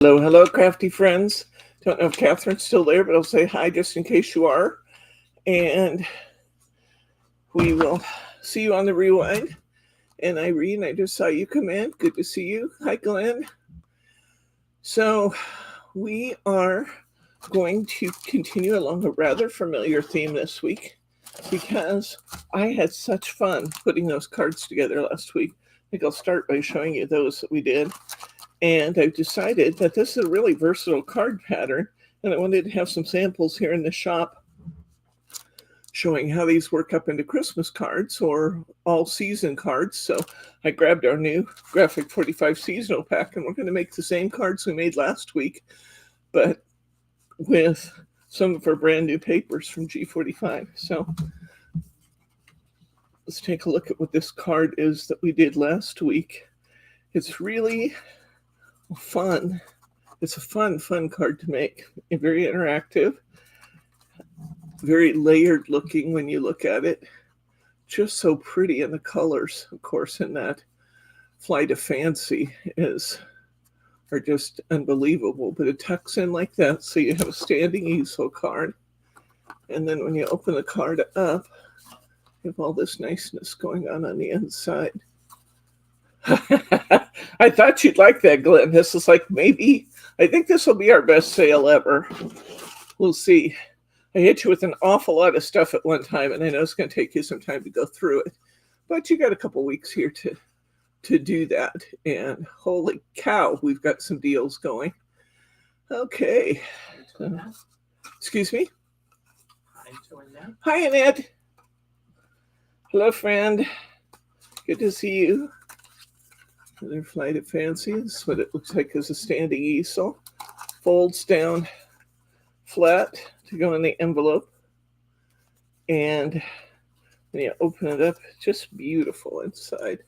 Hello, hello, crafty friends. Don't know if Catherine's still there, but I'll say hi just in case you are. And we will see you on the rewind. And Irene, I just saw you come in. Good to see you. Hi, Glenn. So we are going to continue along a rather familiar theme this week because I had such fun putting those cards together last week. I think I'll start by showing you those that we did. And I've decided that this is a really versatile card pattern, and I wanted to have some samples here in the shop showing how these work up into Christmas cards or all season cards. So I grabbed our new Graphic 45 seasonal pack, and we're going to make the same cards we made last week, but with some of our brand new papers from G45. So let's take a look at what this card is that we did last week. It's really fun. It's a fun card to make. Very interactive, very layered looking when you look at it. Just so pretty, and the colors, of course, in that Flight of Fancy are just unbelievable. But it tucks in like that, so you have a standing easel card. And then when you open the card up, you have all this niceness going on the inside. I thought you'd like that, Glenn. This is like I think this will be our best sale ever. We'll see. I hit you with an awful lot of stuff at one time, and I know it's going to take you some time to go through it. But you got a couple weeks here to do that. And holy cow, we've got some deals going. Okay. Excuse me? Hi, Annette. Hello, friend. Good to see you. Another Flight of Fancy. This is what it looks like as a standing easel. Folds down flat to go in the envelope. And when you open it up, just beautiful inside.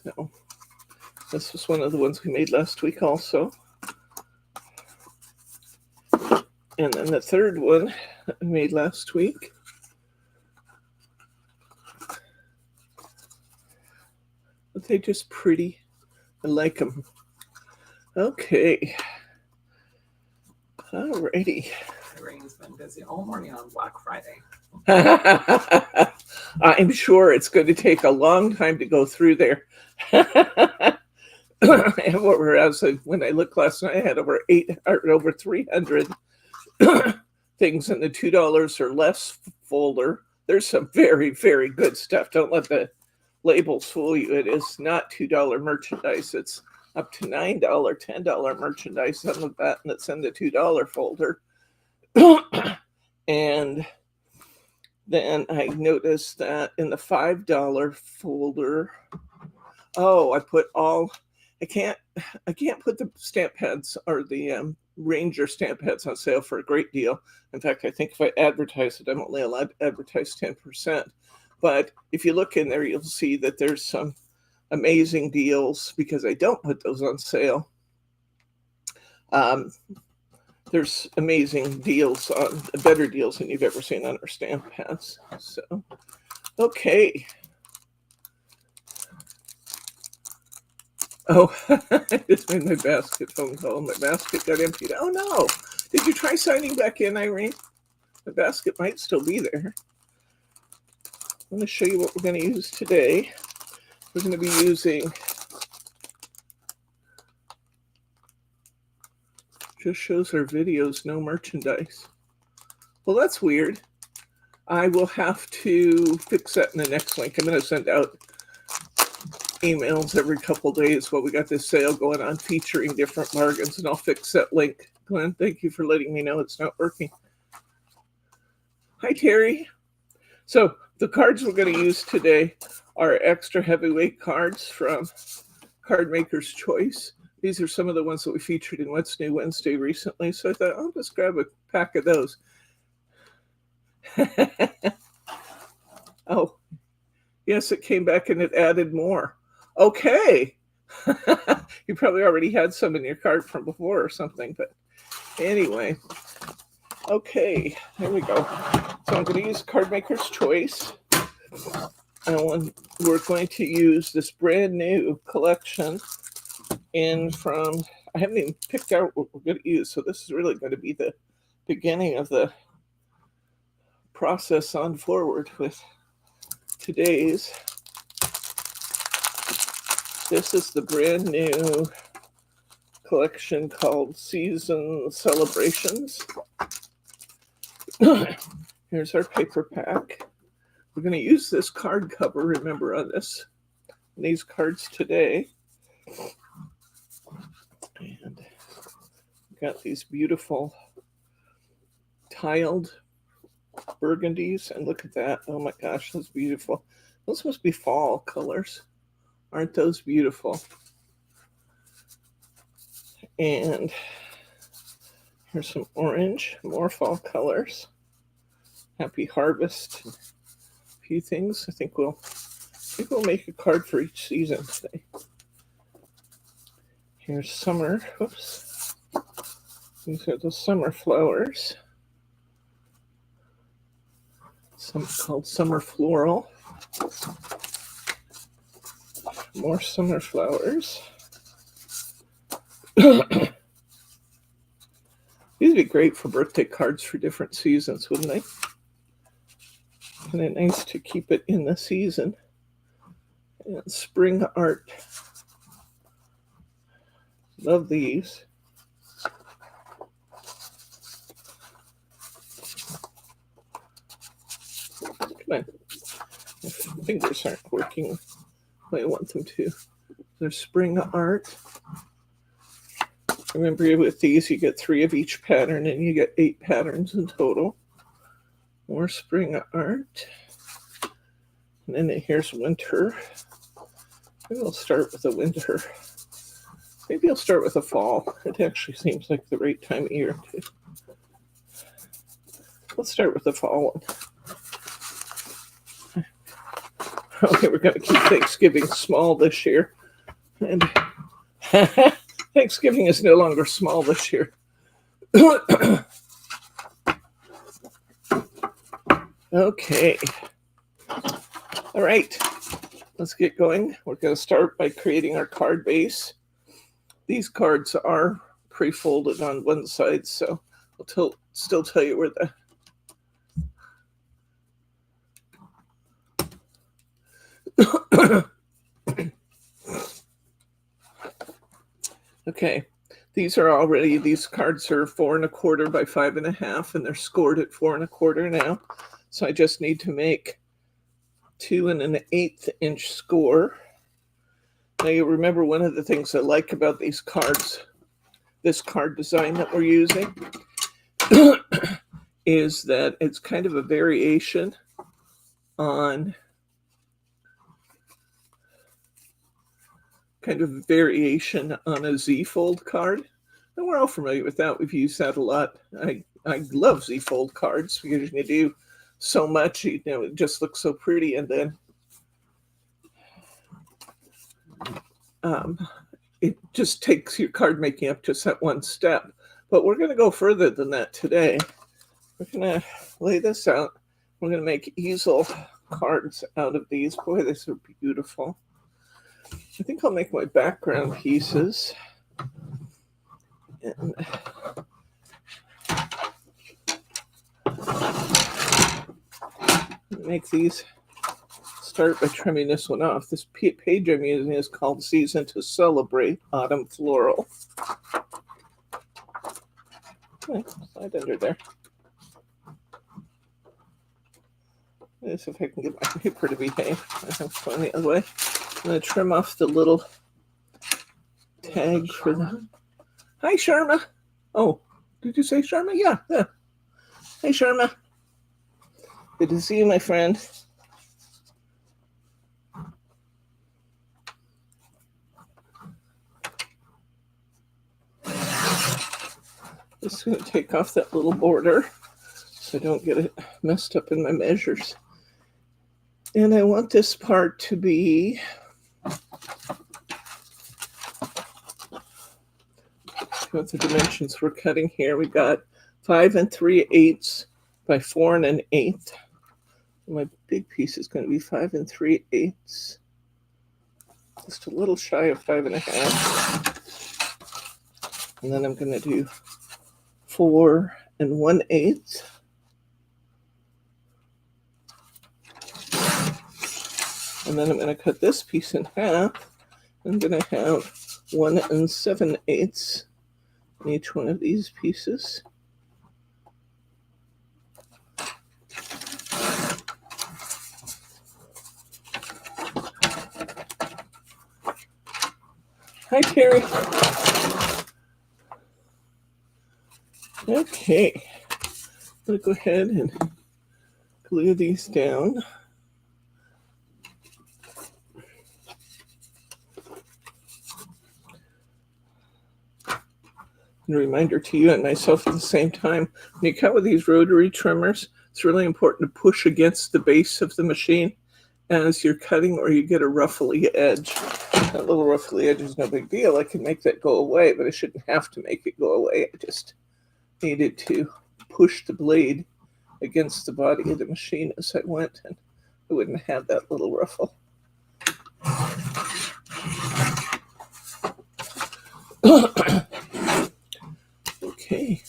So this was one of the ones we made last week also. And then the third one that we made last week. But they're just pretty. I like them. Okay. Alrighty. Irene's been busy all morning on Black Friday. I'm sure it's going to take a long time to go through there. And when I looked last night, I had over 300 things in the $2 or less folder. There's some very, very good stuff. Don't let the labels fool you. It is not $2 merchandise. It's up to $9, $10 merchandise, some of that, and it's in the $2 folder. And then I noticed that in the $5 folder, I can't put the stamp pads or the Ranger stamp pads on sale for a great deal. In fact, I think if I advertise it, I'm only allowed to advertise 10%. But if you look in there, you'll see that there's some amazing deals because I don't put those on sale. There's amazing deals, better deals than you've ever seen on our stamp pads. So, okay. Oh, I just made my basket phone call. My basket got emptied. Oh, no. Did you try signing back in, Irene? The basket might still be there. I'm going to show you what we're going to use today. We're going to be using, just shows our videos, no merchandise. Well, that's weird. I will have to fix that in the next link. I'm going to send out emails every couple days while we got this sale going on featuring different bargains, and I'll fix that link. Glenn, thank you for letting me know it's not working. Hi, Terry. So the cards we're going to use today are extra heavyweight cards from Card Maker's Choice. These are some of the ones that we featured in What's New Wednesday recently, so I thought I'll just grab a pack of those. Oh, yes, it came back and it added more. Okay. You probably already had some in your cart from before or something, but anyway. Okay, there we go. So I'm going to use Card Maker's Choice. And we're going to use this brand new collection in from I haven't even picked out what we're going to use, so this is really going to be the beginning of the process on forward with today's. This is the brand new collection called Season Celebrations. Here's our paper pack. We're going to use this card cover, remember, on these cards today. And we've got these beautiful tiled burgundies, and look at that. Oh my gosh, that's beautiful. Those must be fall colors. Aren't those beautiful? And here's some orange, more fall colors. Happy Harvest. A few things. I think we'll make a card for each season today. Here's summer. Whoops. These are the summer flowers. Some called Summer Floral. More summer flowers. These would be great for birthday cards for different seasons, wouldn't they? Kind of nice to keep it in the season. And spring art. Love these. Come on. My fingers aren't working the way I want them to. There's spring art. Remember, with these, you get 3 of each pattern, and you get 8 patterns in total. More spring art. And then here's winter. Maybe we'll start with the winter. Maybe I'll start with the fall. It actually seems like the right time of year too. Let's start with the fall one. Okay, we're going to keep Thanksgiving small this year. And Thanksgiving is no longer small this year. Okay. All right. Let's get going. We're going to start by creating our card base. These cards are pre-folded on one side, so I'll still tell you where the... Okay, these cards are 4 1/4 by 5 1/2, and they're scored at 4 1/4 now. So I just need to make 2 1/8 inch score. Now you remember one of the things I like about these cards, this card design that we're using, is that it's kind of a variation on a Z-fold card. And we're all familiar with that. We've used that a lot. I love Z-fold cards because you can do so much. It just looks so pretty, and then it just takes your card making up just that one step. But we're going to go further than that today. We're going to lay this out. We're going to make easel cards out of these. Boy, these are beautiful. I think I'll make my background pieces. And make these. Start by trimming this one off. This page I'm using is called Season to Celebrate Autumn Floral. Okay, slide under there. Let's see if I can get my paper to behave. I have to find the other way. I'm going to trim off the little tag for the... Hi, Sharma. Oh, did you say Sharma? Yeah. Hey, Sharma. Good to see you, my friend. Just going to take off that little border so I don't get it messed up in my measures. And I want this part to be what the dimensions we're cutting here. We got 5 3/8 by 4 1/8. My big piece is going to be 5 3/8. Just a little shy of 5 1/2. And then I'm going to do 4 1/8. And then I'm going to cut this piece in half. I'm going to have 1 7/8 in each one of these pieces. Hi, Terry. Okay, I'm going to go ahead and glue these down. And a reminder to you and myself at the same time, when you cut with these rotary trimmers, it's really important to push against the base of the machine as you're cutting, or you get a ruffly edge. That little ruffly edge is no big deal. I can make that go away, but I shouldn't have to make it go away. I just needed to push the blade against the body of the machine as I went, and I wouldn't have that little ruffle. Okay.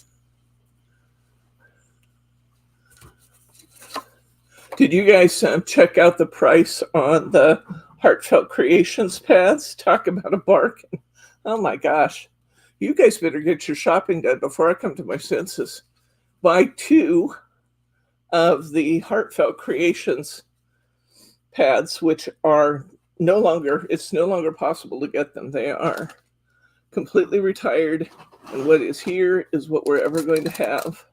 Did you guys check out the price on the Heartfelt Creations pads? Talk about a bargain. Oh my gosh. You guys better get your shopping done before I come to my senses. Buy 2 of the Heartfelt Creations pads, which are it's no longer possible to get them. They are completely retired, and what is here is what we're ever going to have.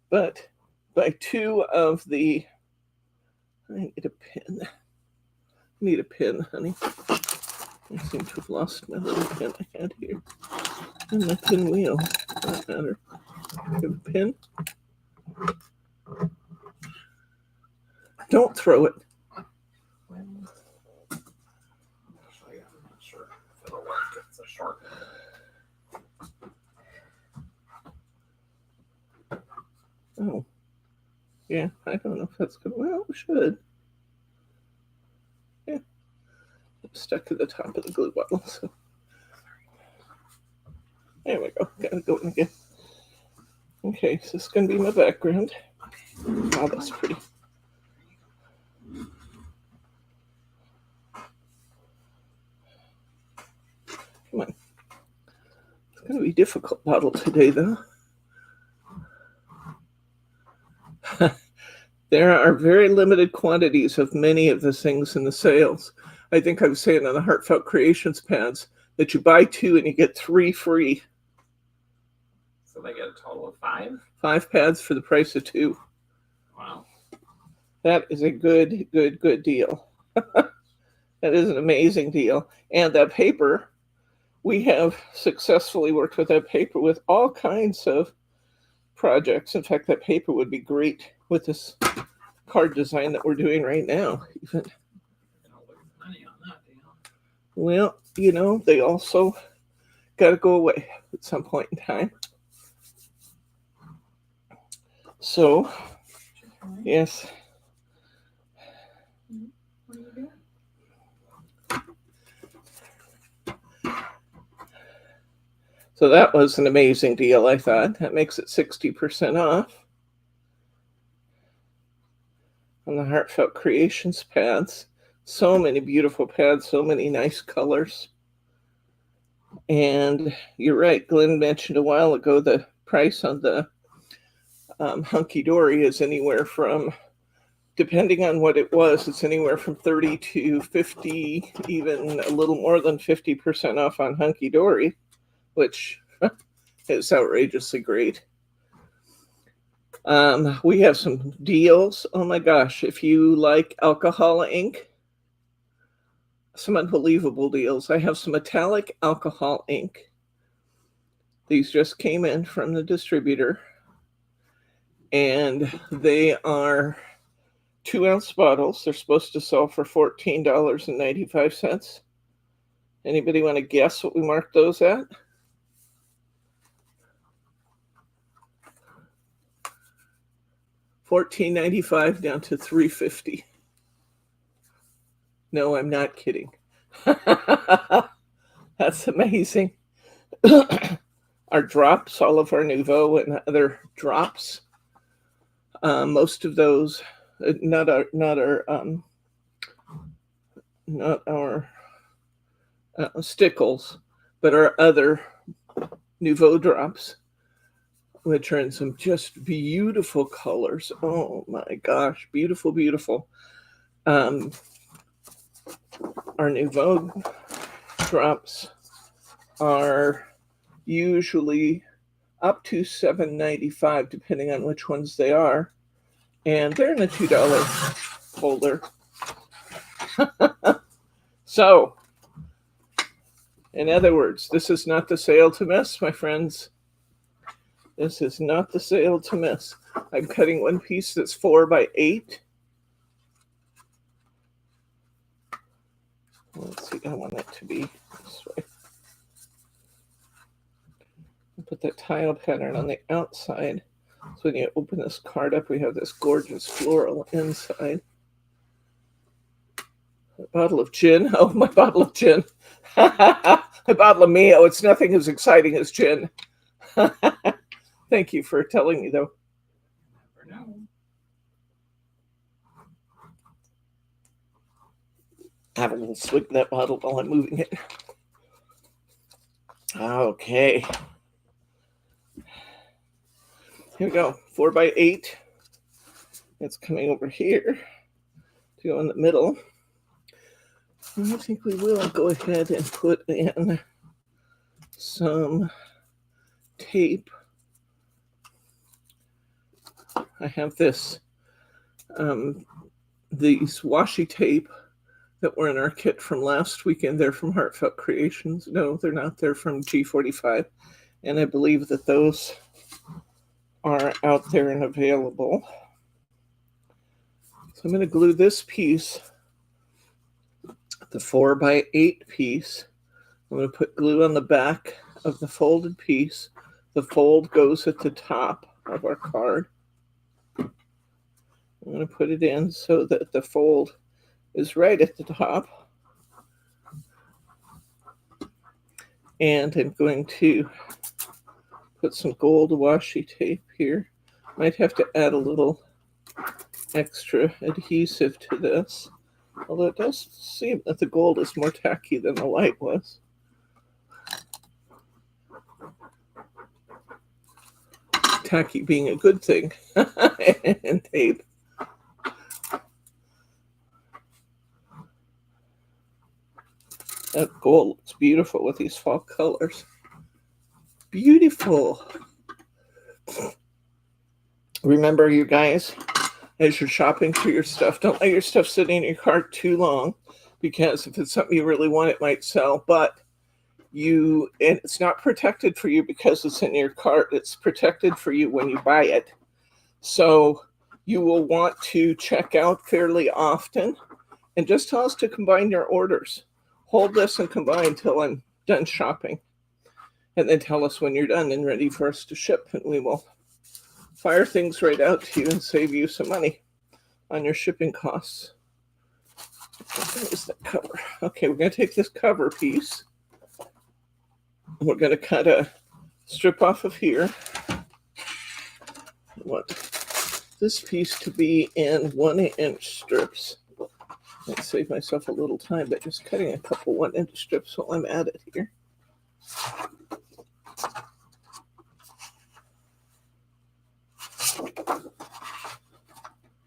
But buy 2 of the, I need a pin. I need a pin, honey. I seem to have lost my little pin I had here. And my pinwheel, for that matter. You have a pin? Don't throw it. Actually, I'm not sure if it'll work. It's a short one. Oh. Yeah, I don't know if that's good. Well, it should. Yeah. I'm stuck to the top of the glue bottle, so. There we go. Gotta go in again. Okay, so this is going to be my background. Wow, that's pretty. Come on. It's going to be a difficult bottle today, though. There are very limited quantities of many of the things in the sales. I think I was saying on the Heartfelt Creations pads that you buy 2 and you get 3 free. So they get a total of 5? 5 pads for the price of 2. Wow. That is a good deal. That is an amazing deal. And that paper, we have successfully worked with that paper with all kinds of projects. In fact, that paper would be great with this card design that we're doing right now. Even. Money on that deal. Well, you know, they also got to go away at some point in time. So, yes. What are you doing? So that was an amazing deal, I thought. That makes it 60% off on the Heartfelt Creations pads. So many beautiful pads, so many nice colors. And you're right, Glenn mentioned a while ago the price on the Hunky Dory is anywhere from, depending on what it was, it's anywhere from 30 to 50, even a little more than 50% off on Hunky Dory, which is outrageously great. We have some deals. Oh my gosh, if you like alcohol ink, some unbelievable deals. I have some metallic alcohol ink. These just came in from the distributor, and they are 2-ounce bottles. They're supposed to sell for $14.95. Anybody want to guess what we marked those at? $14.95 down to $3.50. No, I'm not kidding. That's amazing. our drops, all of our Nouveau and other drops. Most of those, not our stickles, but our other Nouveau drops, which are in some just beautiful colors. Oh my gosh, beautiful, beautiful. Our Nouveau drops are usually up to $7.95, depending on which ones they are, and they're in a $2 folder. So, in other words, this is not the sale to miss, my friends. This is not the sale to miss. I'm cutting one piece that's 4 by 8. Let's see, I want it to be this way. Put that tile pattern on the outside. So when you open this card up, we have this gorgeous floral inside. A bottle of gin. Oh, my bottle of gin. A bottle of Mio. It's nothing as exciting as gin. Thank you for telling me, though. Never know. Have a little swig of that bottle while I'm moving it. Okay. Here we go. 4 by 8. It's coming over here to go in the middle. And I think we will go ahead and put in some tape. I have this, these washi tape that were in our kit from last weekend. They're from Heartfelt Creations. No, they're not. They're from G45. And I believe that those are out there and available. So I'm going to glue this piece, the 4 by 8 piece. I'm going to put glue on the back of the folded piece. The fold goes at the top of our card. I'm going to put it in so that the fold is right at the top. And I'm going to put some gold washi tape here. Might have to add a little extra adhesive to this. Although it does seem that the gold is more tacky than the white was. Tacky being a good thing in tape. That gold looks beautiful with these fall colors. Beautiful. Remember, you guys, as you're shopping for your stuff, don't let your stuff sit in your cart too long, because if it's something you really want, it might sell. But and it's not protected for you because it's in your cart. It's protected for you when you buy it. So you will want to check out fairly often, and just tell us to combine your orders. Hold this and combine till I'm done shopping. And then tell us when you're done and ready for us to ship, and we will fire things right out to you and save you some money on your shipping costs. There's the cover. Okay, we're going to take this cover piece. We're going to cut a strip off of here. I want this piece to be in 1-inch strips. I'd save myself a little time by just cutting a couple 1-inch strips while I'm at it here.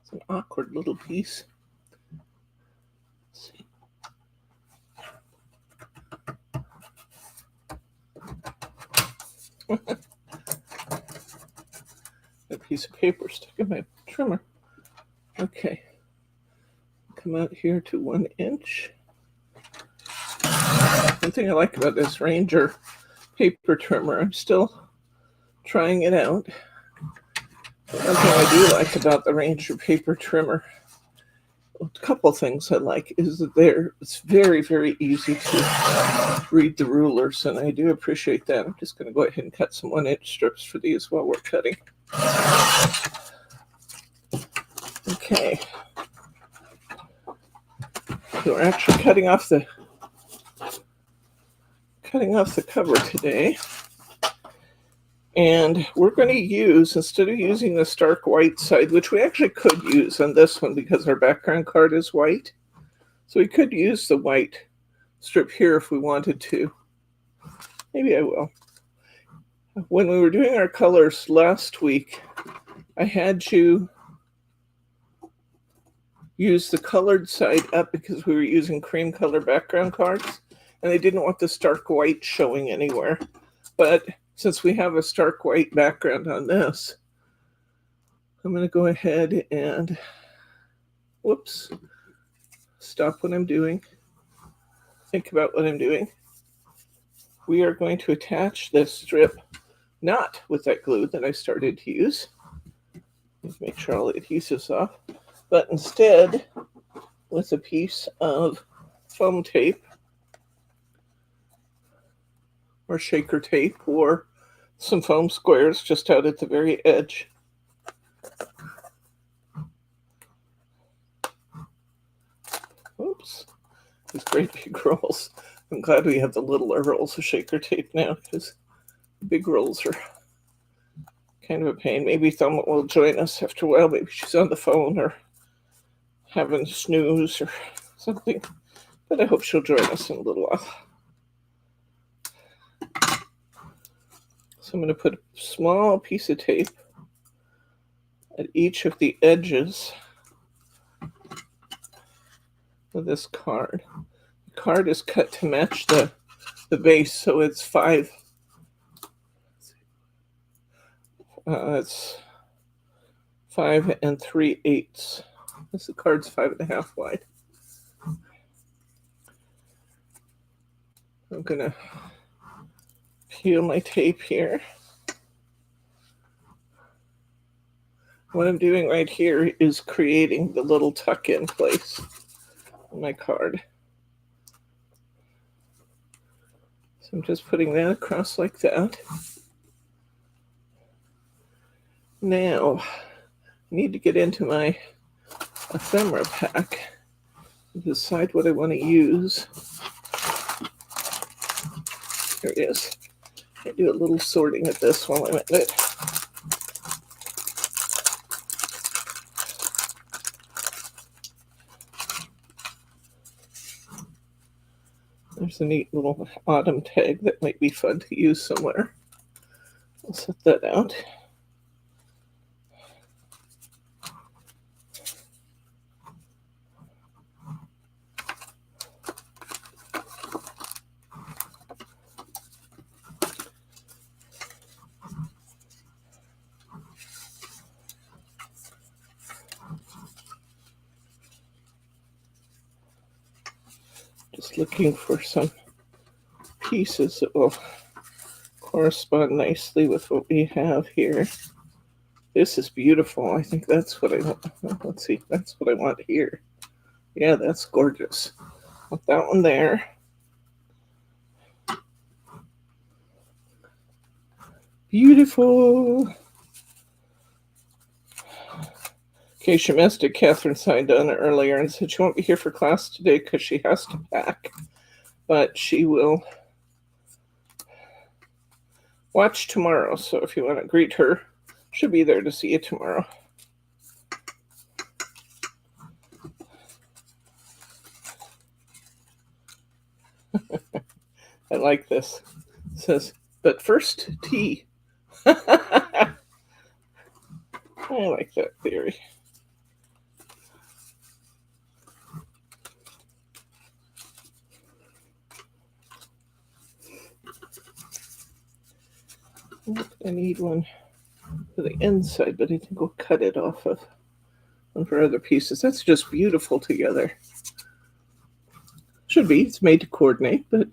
It's an awkward little piece. Let's see. A piece of paper stuck in my trimmer. Okay. Come out here to 1 inch. One thing I like about this Ranger paper trimmer, I'm still trying it out. One thing I do like about the Ranger paper trimmer, a couple things I like, is that it's very, very easy to read the rulers, and I do appreciate that. I'm just going to go ahead and cut some 1-inch strips for these while we're cutting. Okay. So we're actually cutting off the cover today. And we're going to use, instead of using the stark white side, which we actually could use on this one because our background card is white. So we could use the white strip here if we wanted to. Maybe I will. When we were doing our colors last week, I had you use the colored side up because we were using cream color background cards, and they didn't want the stark white showing anywhere. But since we have a stark white background on this, I'm going to go ahead and, whoops, stop what I'm doing. Think about what I'm doing. We are going to attach this strip not with that glue that I started to use. Let's make sure all the adhesive's off, but instead with a piece of foam tape or shaker tape or some foam squares just out at the very edge. Oops, these great big rolls. I'm glad we have the littler rolls of shaker tape now because big rolls are kind of a pain. Maybe Thelma will join us after a while. Maybe she's on the phone or having a snooze or something. But I hope she'll join us in a little while. So I'm going to put a small piece of tape at each of the edges of this card. The card is cut to match the base, so it's 5. It's 5 3/8. The card's 5.5 wide. I'm gonna peel my tape here. What I'm doing right here is creating the little tuck-in place on my card. So I'm just putting that across like that. Now, I need to get into my ephemera pack and decide what I want to use. Here it is. I do a little sorting at this while I'm at it. There's a neat little autumn tag that might be fun to use somewhere. I'll set that out. Just looking for some pieces that will correspond nicely with what we have here. This is beautiful. I think that's what I want. Let's see, that's what I want here. Yeah, that's gorgeous. Put that one there. Beautiful. In case you missed it, Catherine signed on earlier and said she won't be here for class today because she has to pack. But she will watch tomorrow. So if you want to greet her, she'll be there to see you tomorrow. I like this. It says, but first tea. I like that theory. I need one for the inside, but I think we'll cut it off of one for other pieces. That's just beautiful together. Should be. It's made to coordinate, but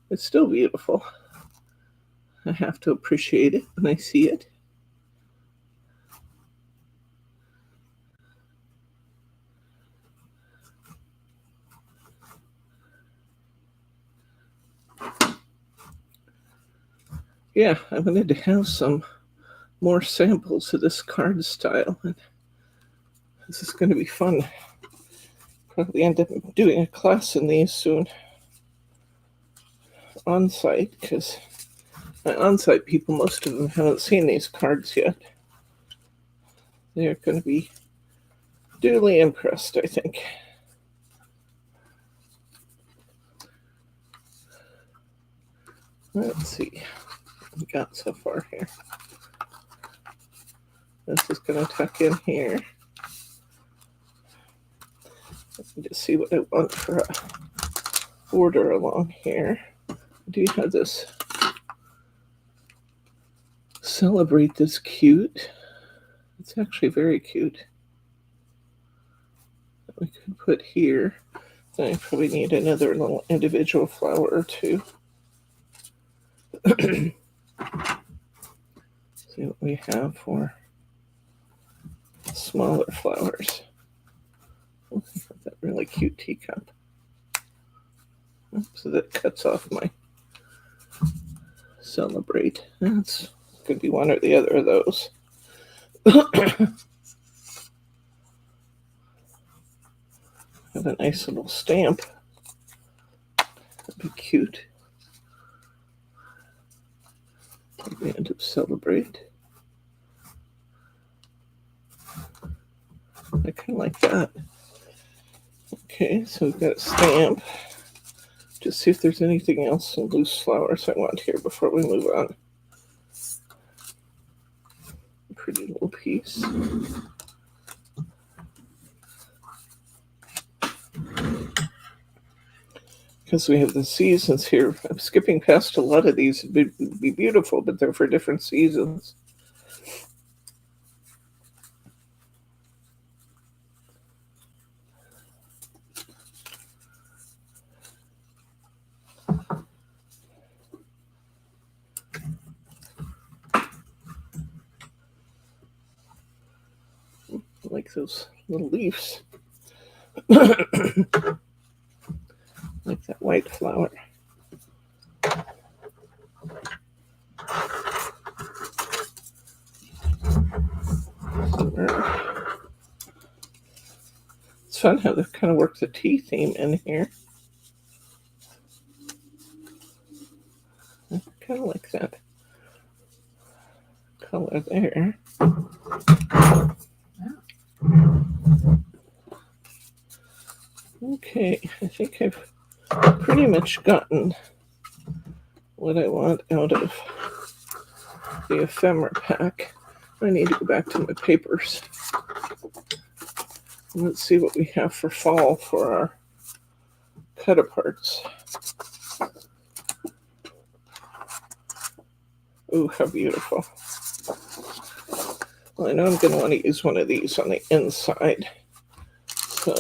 it's still beautiful. I have to appreciate it when I see it. Yeah, I wanted to have some more samples of this card style, and this is going to be fun. Probably end up doing a class in these soon on site because My on-site people, most of them haven't seen these cards yet. They're going to be duly impressed, I think. Let's see what we got so far here. This is going to tuck in here. Let me just see what I want for a border along here. I do have this Celebrate that's cute. It's actually very cute. That we could put here. Then I probably need another little individual flower or two. See what we have for smaller flowers. Oh, that really cute teacup. So that cuts off my Celebrate. That's could be one or the other of those. Have a nice little stamp. That'd be cute. At the end of Celebrate. I kind of like that. Okay, so we've got a stamp. Just see if there's anything else in loose flowers I want here before we move on. A pretty little piece. Because we have the seasons here. I'm skipping past a lot of these. It'd be beautiful, but they're for different seasons. I like those little leaves. Like that white flower. It's fun how they kind of work the tea theme in here. I kind of like that color there. Okay, I think I've pretty much gotten what I want out of the ephemera pack. I need to go back to my papers. Let's see what we have for fall for our cut aparts. Ooh, how beautiful. Well, I know I'm going to want to use one of these on the inside. So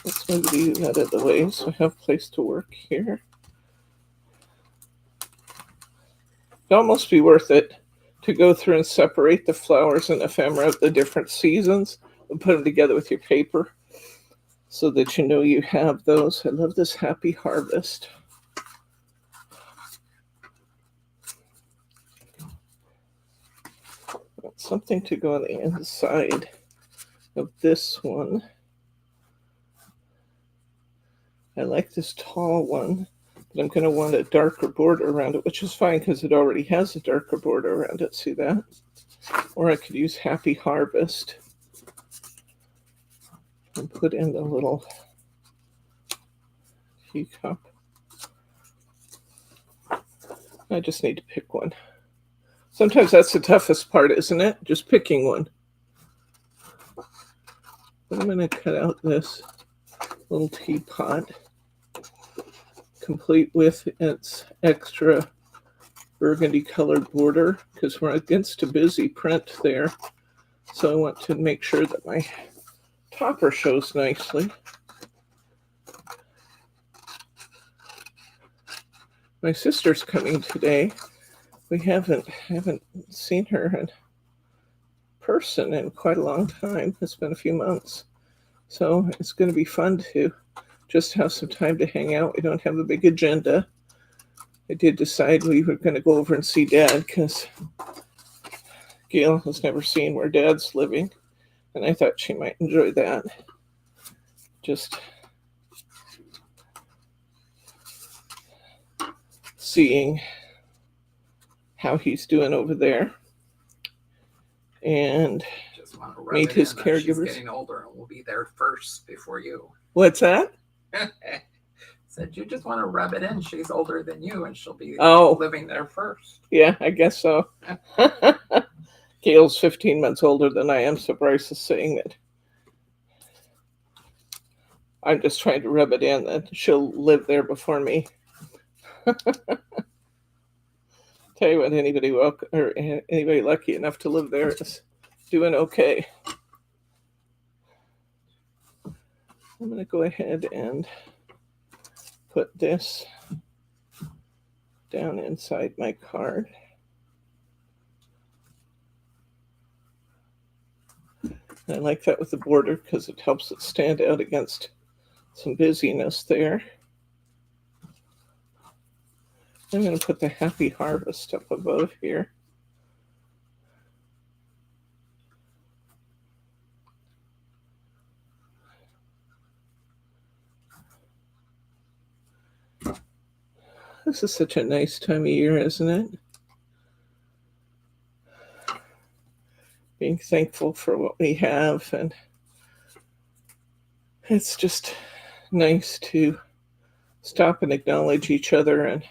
let's move these out of the way so I have a place to work here. It'd almost be worth it to go through and separate the flowers and ephemera of the different seasons and put them together with your paper so that you know you have those. I love this Happy Harvest. Something to go on the inside of this one. I like this tall one, but I'm going to want a darker border around it, which is fine because it already has a darker border around it. See that? Or I could use Happy Harvest and put in the little teacup. I just need to pick one. Sometimes that's the toughest part, isn't it? Just picking one. But I'm going to cut out this little teapot, complete with its extra burgundy colored border, because we're against a busy print there. So I want to make sure that my topper shows nicely. My sister's coming today. We haven't seen her in person in quite a long time. It's been a few months. So it's going to be fun to just have some time to hang out. We don't have a big agenda. I did decide we were going to go over and see Dad because Gail has never seen where Dad's living. And I thought she might enjoy that. Just seeing how he's doing over there. And Just want to rub meet it his in that she's caregivers. getting older and will be there first before you. What's that? Said you just want to rub it in. She's older than you and she'll be Oh, living there first. yeah, I guess so. Gail's 15 months older than I am, so Bryce is saying that I'm just trying to rub it in that she'll live there before me. Tell you what, anybody lucky enough to live there is doing okay. I'm going to go ahead and put this down inside my card. And I like that with the border because it helps it stand out against some busyness there. I'm going to put the Happy Harvest up above here. This is such a nice time of year, isn't it? Being thankful for what we have, and it's just nice to stop and acknowledge each other and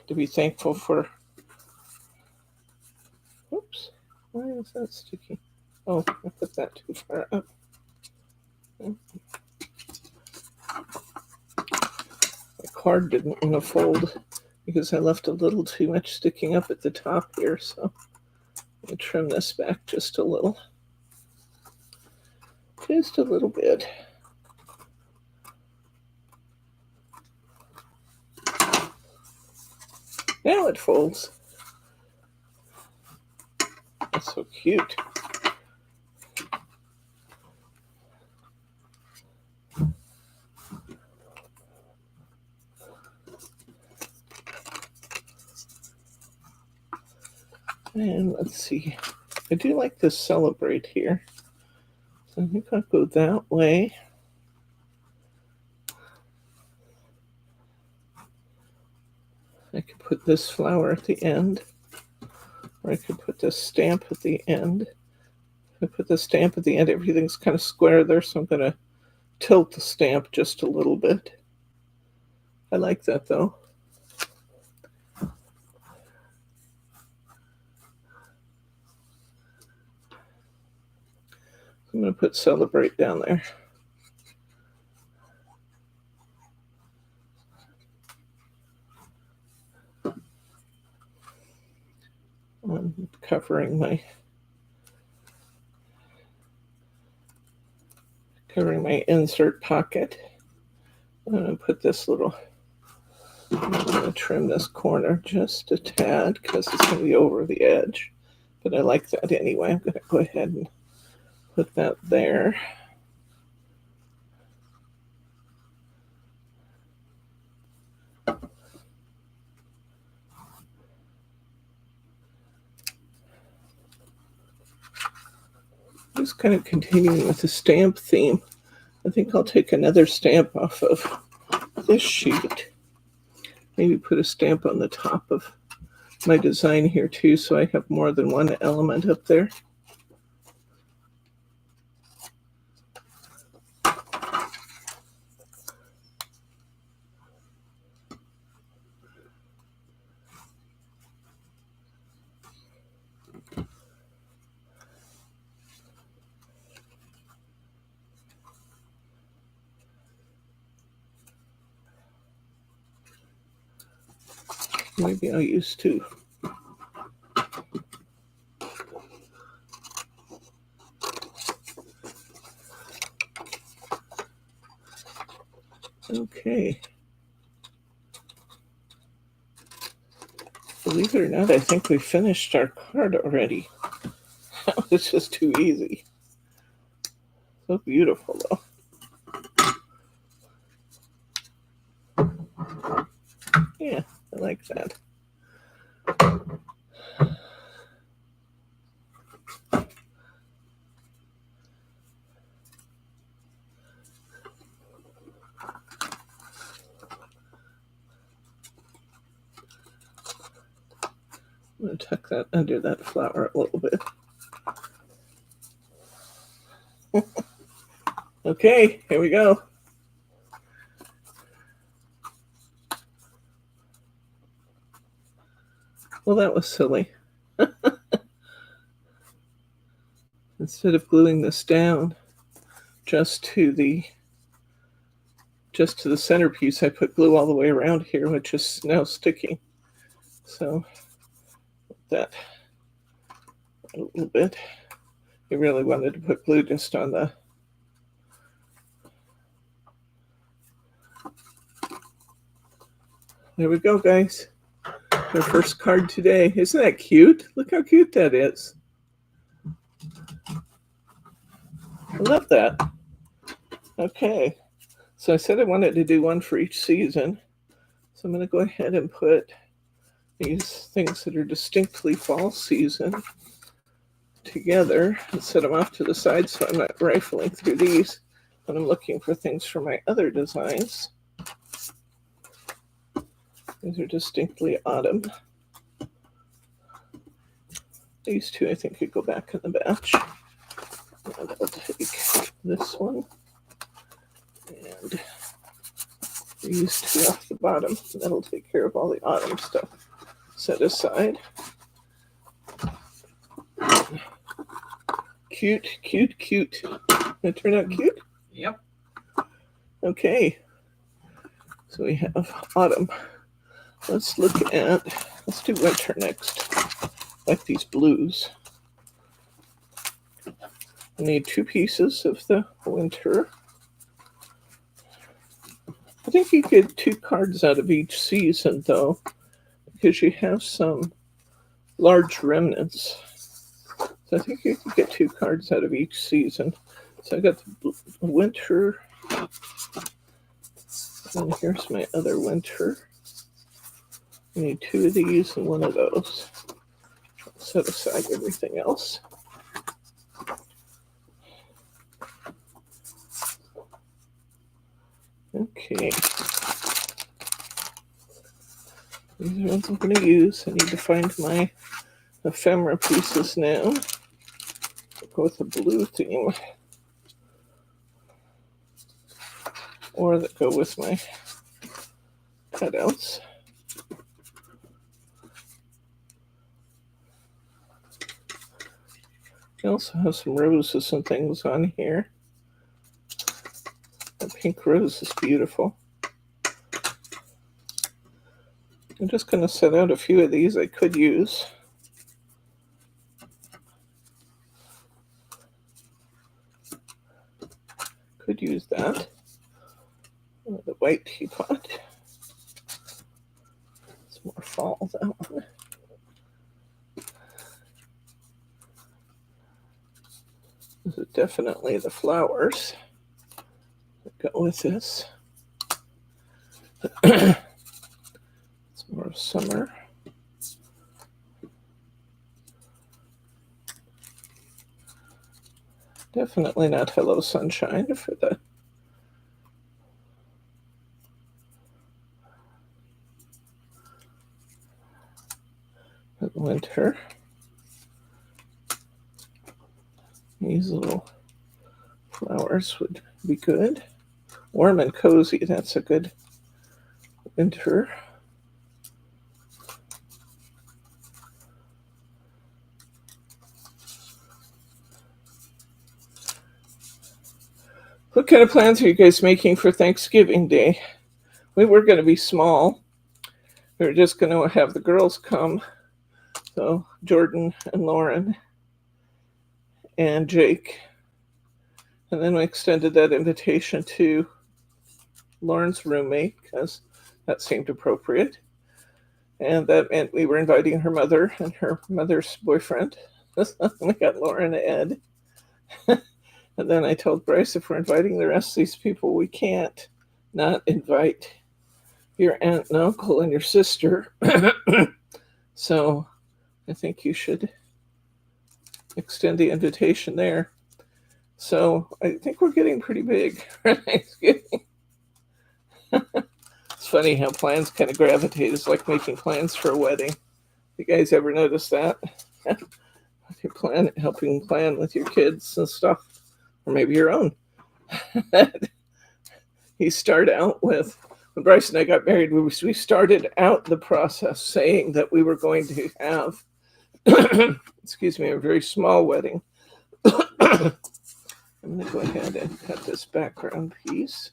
to be thankful for. Oops, why is that sticky? Oh, I put that too far up. My card didn't want to fold because I left a little too much sticking up at the top here, so I'm going to trim this back just a little. Just a little bit. Now it folds. That's so cute. And let's see. I do like this Celebrate here. So I think I'll go that way. I could put this flower at the end, or I could put this stamp at the end. If I put the stamp at the end, everything's kind of square there, so I'm going to tilt the stamp just a little bit. I like that though. I'm going to put Celebrate down there. I'm covering my insert pocket. I'm going to put this little, I'm going to trim this corner just a tad because it's going to be over the edge. But I like that anyway. I'm going to go ahead and put that there. Just kind of continuing with the stamp theme. I think I'll take another stamp off of this sheet. Maybe put a stamp on the top of my design here too, so I have more than one element up there. Maybe I'll use two. Okay. Believe it or not, I think we finished our card already. That was just too easy. So beautiful, though. Yeah, I like that. I'm going to tuck that under that flower a little bit. Okay, here we go. Well, that was silly. Instead of gluing this down just to the centerpiece, I put glue all the way around here, which is now sticking. So that a little bit. You really wanted to put glue just on the There we go, guys. Our first card today. Isn't that cute? Look how cute that is. I love that. Okay. So I said I wanted to do one for each season. So I'm going to go ahead and put these things that are distinctly fall season together and set them off to the side so I'm not rifling through these when I'm looking for things for my other designs. These are distinctly autumn. These two I think could go back in the batch. And I'll take this one and these two off the bottom. That'll take care of all the autumn stuff. Set aside. Cute, cute, cute. That turn out cute? Yep. Okay. So we have autumn. Let's do winter next. I like these blues. I need 2 pieces of the winter. I think you get 2 cards out of each season, though, because you have some large remnants. So I think you can get 2 cards out of each season. So I got the winter, and here's my other winter. I need 2 of these and 1 of those. I'll set aside everything else. Okay. These are ones I'm going to use. I need to find my ephemera pieces now. I'll go with the blue theme. Or that go with my cutouts. I also have some roses and things on here. The pink rose is beautiful. I'm just going to set out a few of these I could use. Could use that. The white teapot. It's more fall, that one. This is definitely the flowers that go with this. It's more of summer. Definitely not Hello Sunshine for the winter. These little flowers would be good. Warm and cozy, that's a good winter. What kind of plans are you guys making for Thanksgiving Day? We were going to be small. We were just going to have the girls come. So Jordan and Lauren and Jake. And then we extended that invitation to Lauren's roommate because that seemed appropriate. And that meant we were inviting her mother and her mother's boyfriend. We got Lauren and Ed. And then I told Bryce, if we're inviting the rest of these people, we can't not invite your aunt and uncle and your sister. So I think you should extend the invitation there. So I think we're getting pretty big for Thanksgiving. It's funny how plans kind of gravitate. It's like making plans for a wedding. You guys ever notice that? You're helping plan with your kids and stuff, or maybe your own. You start out with, when Bryce and I got married, we started out the process saying that we were going to have, excuse me, a very small wedding. I'm going to go ahead and cut this background piece.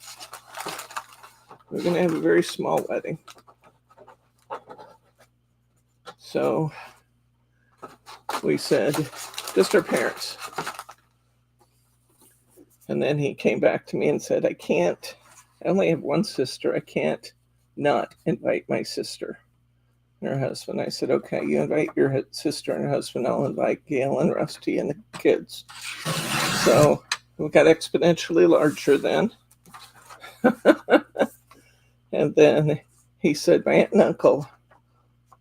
We're going to have a very small wedding. So we said, just our parents. And then he came back to me and said, I only have one sister. I can't not invite my sister and her husband. I said, okay, you invite your sister and her husband. I'll invite Gail and Rusty and the kids. So we got exponentially larger then. And then he said, my aunt and uncle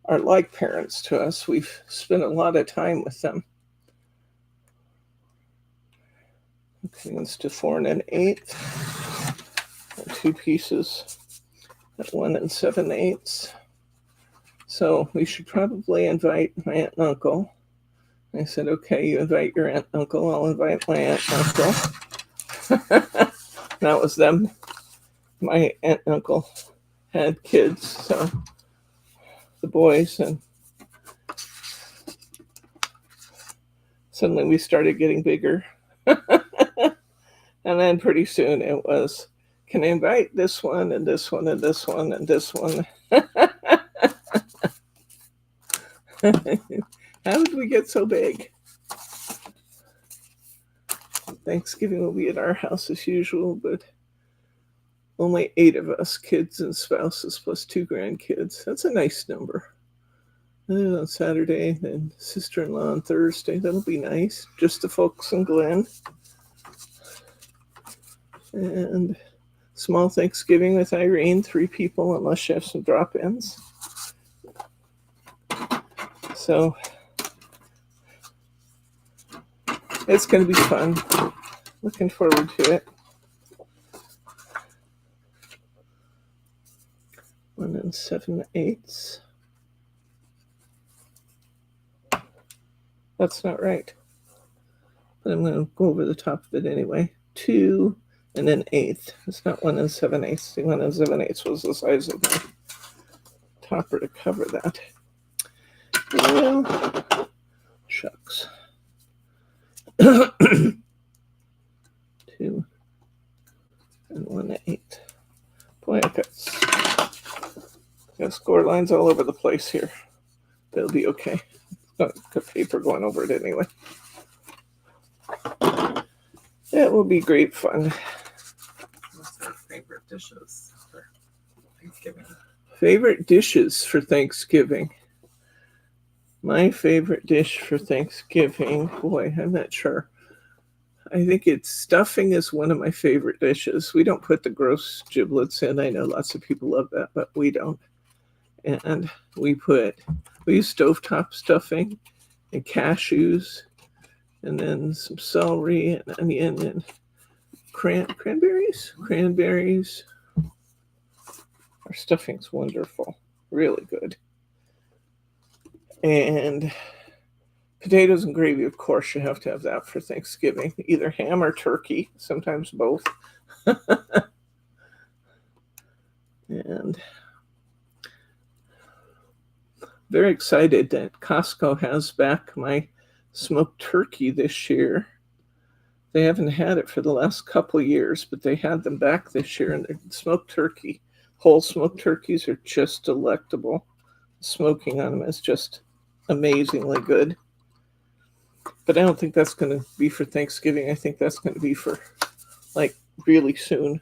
are like parents to us. We've spent a lot of time with them. Okay, let's do 4 1/8. And 2 pieces at 1 7/8. So we should probably invite my aunt and uncle. I said, okay, you invite your aunt and uncle. I'll invite my aunt and uncle. That was them. My aunt and uncle had kids, so the boys, and suddenly we started getting bigger. And then pretty soon it was, can I invite this one and this one and this one and this one? How did we get so big? Thanksgiving will be at our house as usual, but only 8 of us, kids and spouses, plus 2 grandkids. That's a nice number. And on Saturday, then sister-in-law on Thursday. That'll be nice. Just the folks and Glenn. And small Thanksgiving with Irene, 3 people, unless you have some drop-ins. So it's going to be fun. Looking forward to it. 1 7/8. That's not right. But I'm going to go over the top of it anyway. 2 and then 1/8. It's not 1 7/8. See, 1 7/8 was the size of my topper to cover that. Well, shucks. 2 and 1/8. Boy, I've got score lines all over the place here. It'll be okay. Got paper going over it anyway. It will be great fun. What's our favorite dishes for Thanksgiving? Favorite dishes for Thanksgiving. My favorite dish for Thanksgiving, boy, I'm not sure. I think stuffing is one of my favorite dishes. We don't put the gross giblets in. I know lots of people love that, but we don't. And we use stovetop stuffing and cashews, and then some celery and onion and cranberries. Our stuffing's wonderful, really good. And potatoes and gravy, of course, you have to have that for Thanksgiving. Either ham or turkey, sometimes both. And very excited that Costco has back my smoked turkey this year. They haven't had it for the last couple of years, but they had them back this year. And the smoked turkey, whole smoked turkeys are just delectable. Smoking on them is just amazingly good. But I don't think that's going to be for Thanksgiving. I think that's going to be for, like, really soon.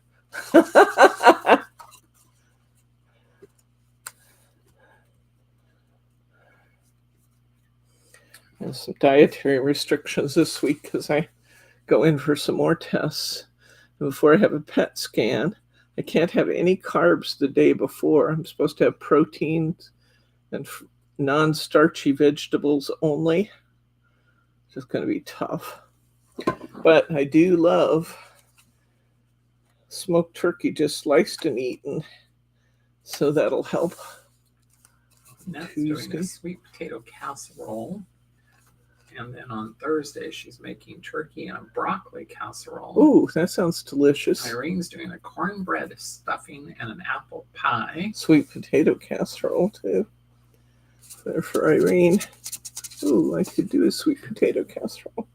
There's some dietary restrictions this week because I go in for some more tests. And before I have a PET scan, I can't have any carbs the day before. I'm supposed to have proteins and non-starchy vegetables only. It's just going to be tough. But I do love smoked turkey just sliced and eaten. So that'll help Annette's doing Tuesday. a sweet potato casserole. And then on Thursday, she's making turkey and a broccoli casserole. Ooh, that sounds delicious. Irene's doing a cornbread stuffing and an apple pie. Sweet potato casserole, too. There for Irene. Ooh, I could do a sweet potato casserole.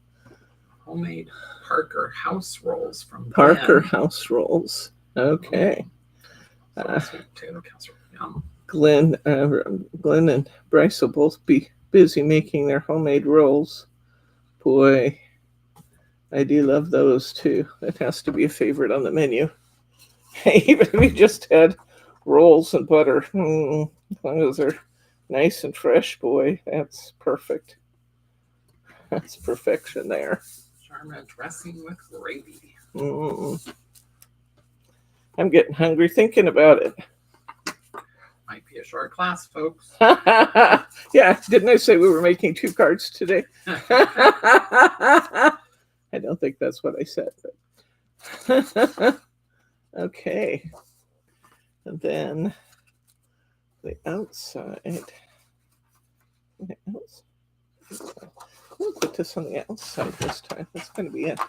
Homemade Parker house rolls from Parker Glenn. house rolls. Okay. So sweet potato casserole. Yum. Glenn and Bryce will both be busy making their homemade rolls. Boy, I do love those too. That has to be a favorite on the menu. Even if we just had rolls and butter, as long as they're nice and fresh, boy, that's perfect. That's perfection there. Charma dressing with gravy. I'm getting hungry thinking about it. Might be a short class, folks. Yeah, didn't I say we were making 2 cards today? I don't think that's what I said. But okay. And then the outside. We'll put this on the outside this time. It's going to be it.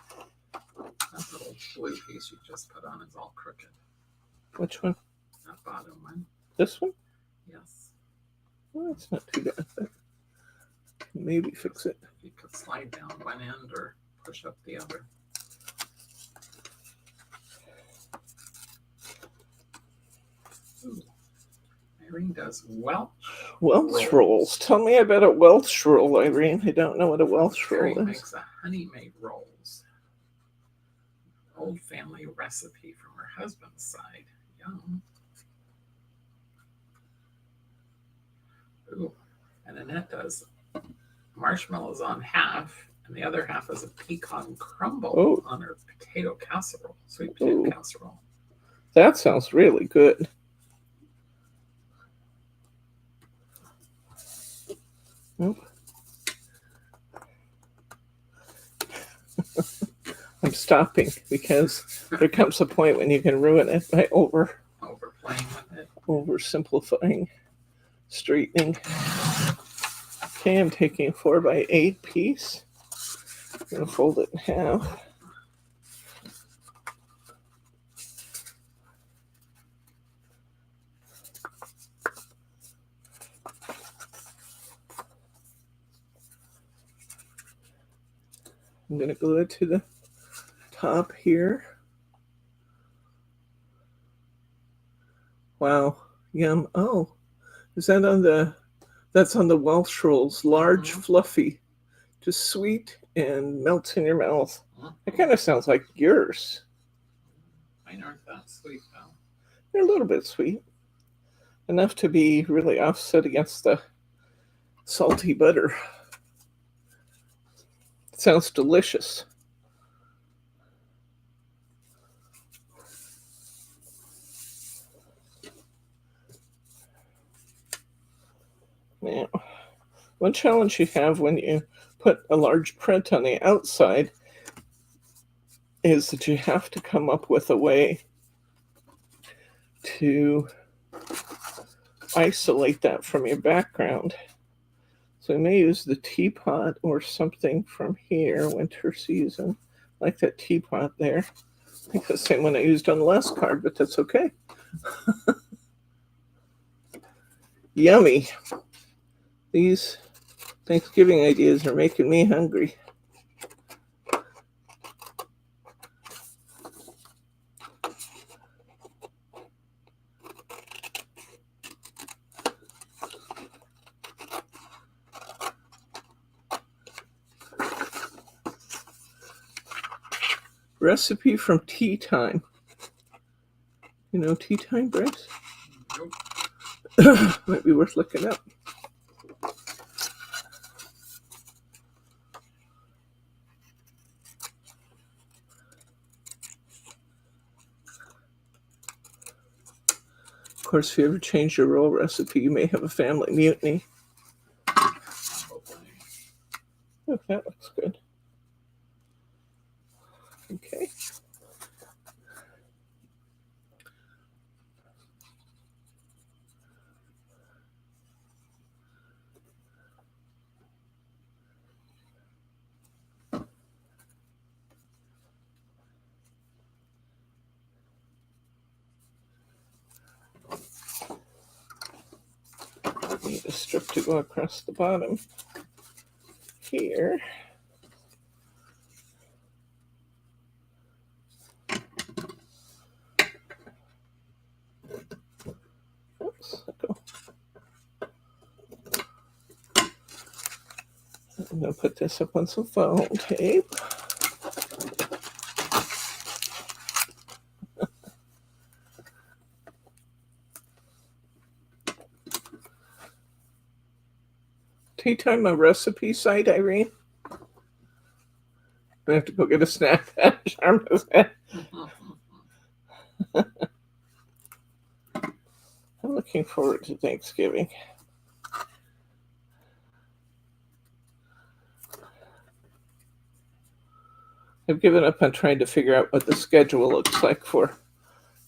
That little blue piece you just put on is all crooked. Which one? That bottom one. This one? Yes. Well, it's not too bad. But maybe fix it. You could slide down one end or push up the other. Ooh. Irene does Welch rolls. Tell me about a Welch roll, Irene. I don't know what a Welch roll Irene is. makes a honey-made rolls. Old family recipe from her husband's side. Yum. Ooh. And Annette does marshmallows on half, and the other half is a pecan crumble on her potato casserole, sweet potato casserole. That sounds really good. Nope. I'm stopping because there comes a point when you can ruin it by overplaying with it, oversimplifying, straightening. Okay, I'm taking a 4x8 piece. I'm going to fold it in half. I'm going to glue it to the top here. Wow, yum. Oh, is that on the, that's on the Welch rolls, large, fluffy, just sweet and melts in your mouth. It kind of sounds like yours. Mine aren't that sweet though. They're a little bit sweet. Enough to be really offset against the salty butter. It sounds delicious. Now, one challenge you have when you put a large print on the outside is that you have to come up with a way to isolate that from your background. So I may use the teapot or something from here, winter season, like that teapot there. I think the same one I used on the last card, but that's okay. Yummy. These Thanksgiving ideas are making me hungry. Recipe from Tea Time. You know Tea Time, Bryce? Nope. Might be worth looking up. Of course, if you ever change your roll recipe, you may have a family mutiny. Oh, that looks good. Okay. the strip to go across the bottom here. Oops, go. I'm going to put this up on some foam tape. Tea time, a recipe site, Irene? I have to go get a snack at Sharma's head. I'm looking forward to Thanksgiving. I've given up on trying to figure out what the schedule looks like for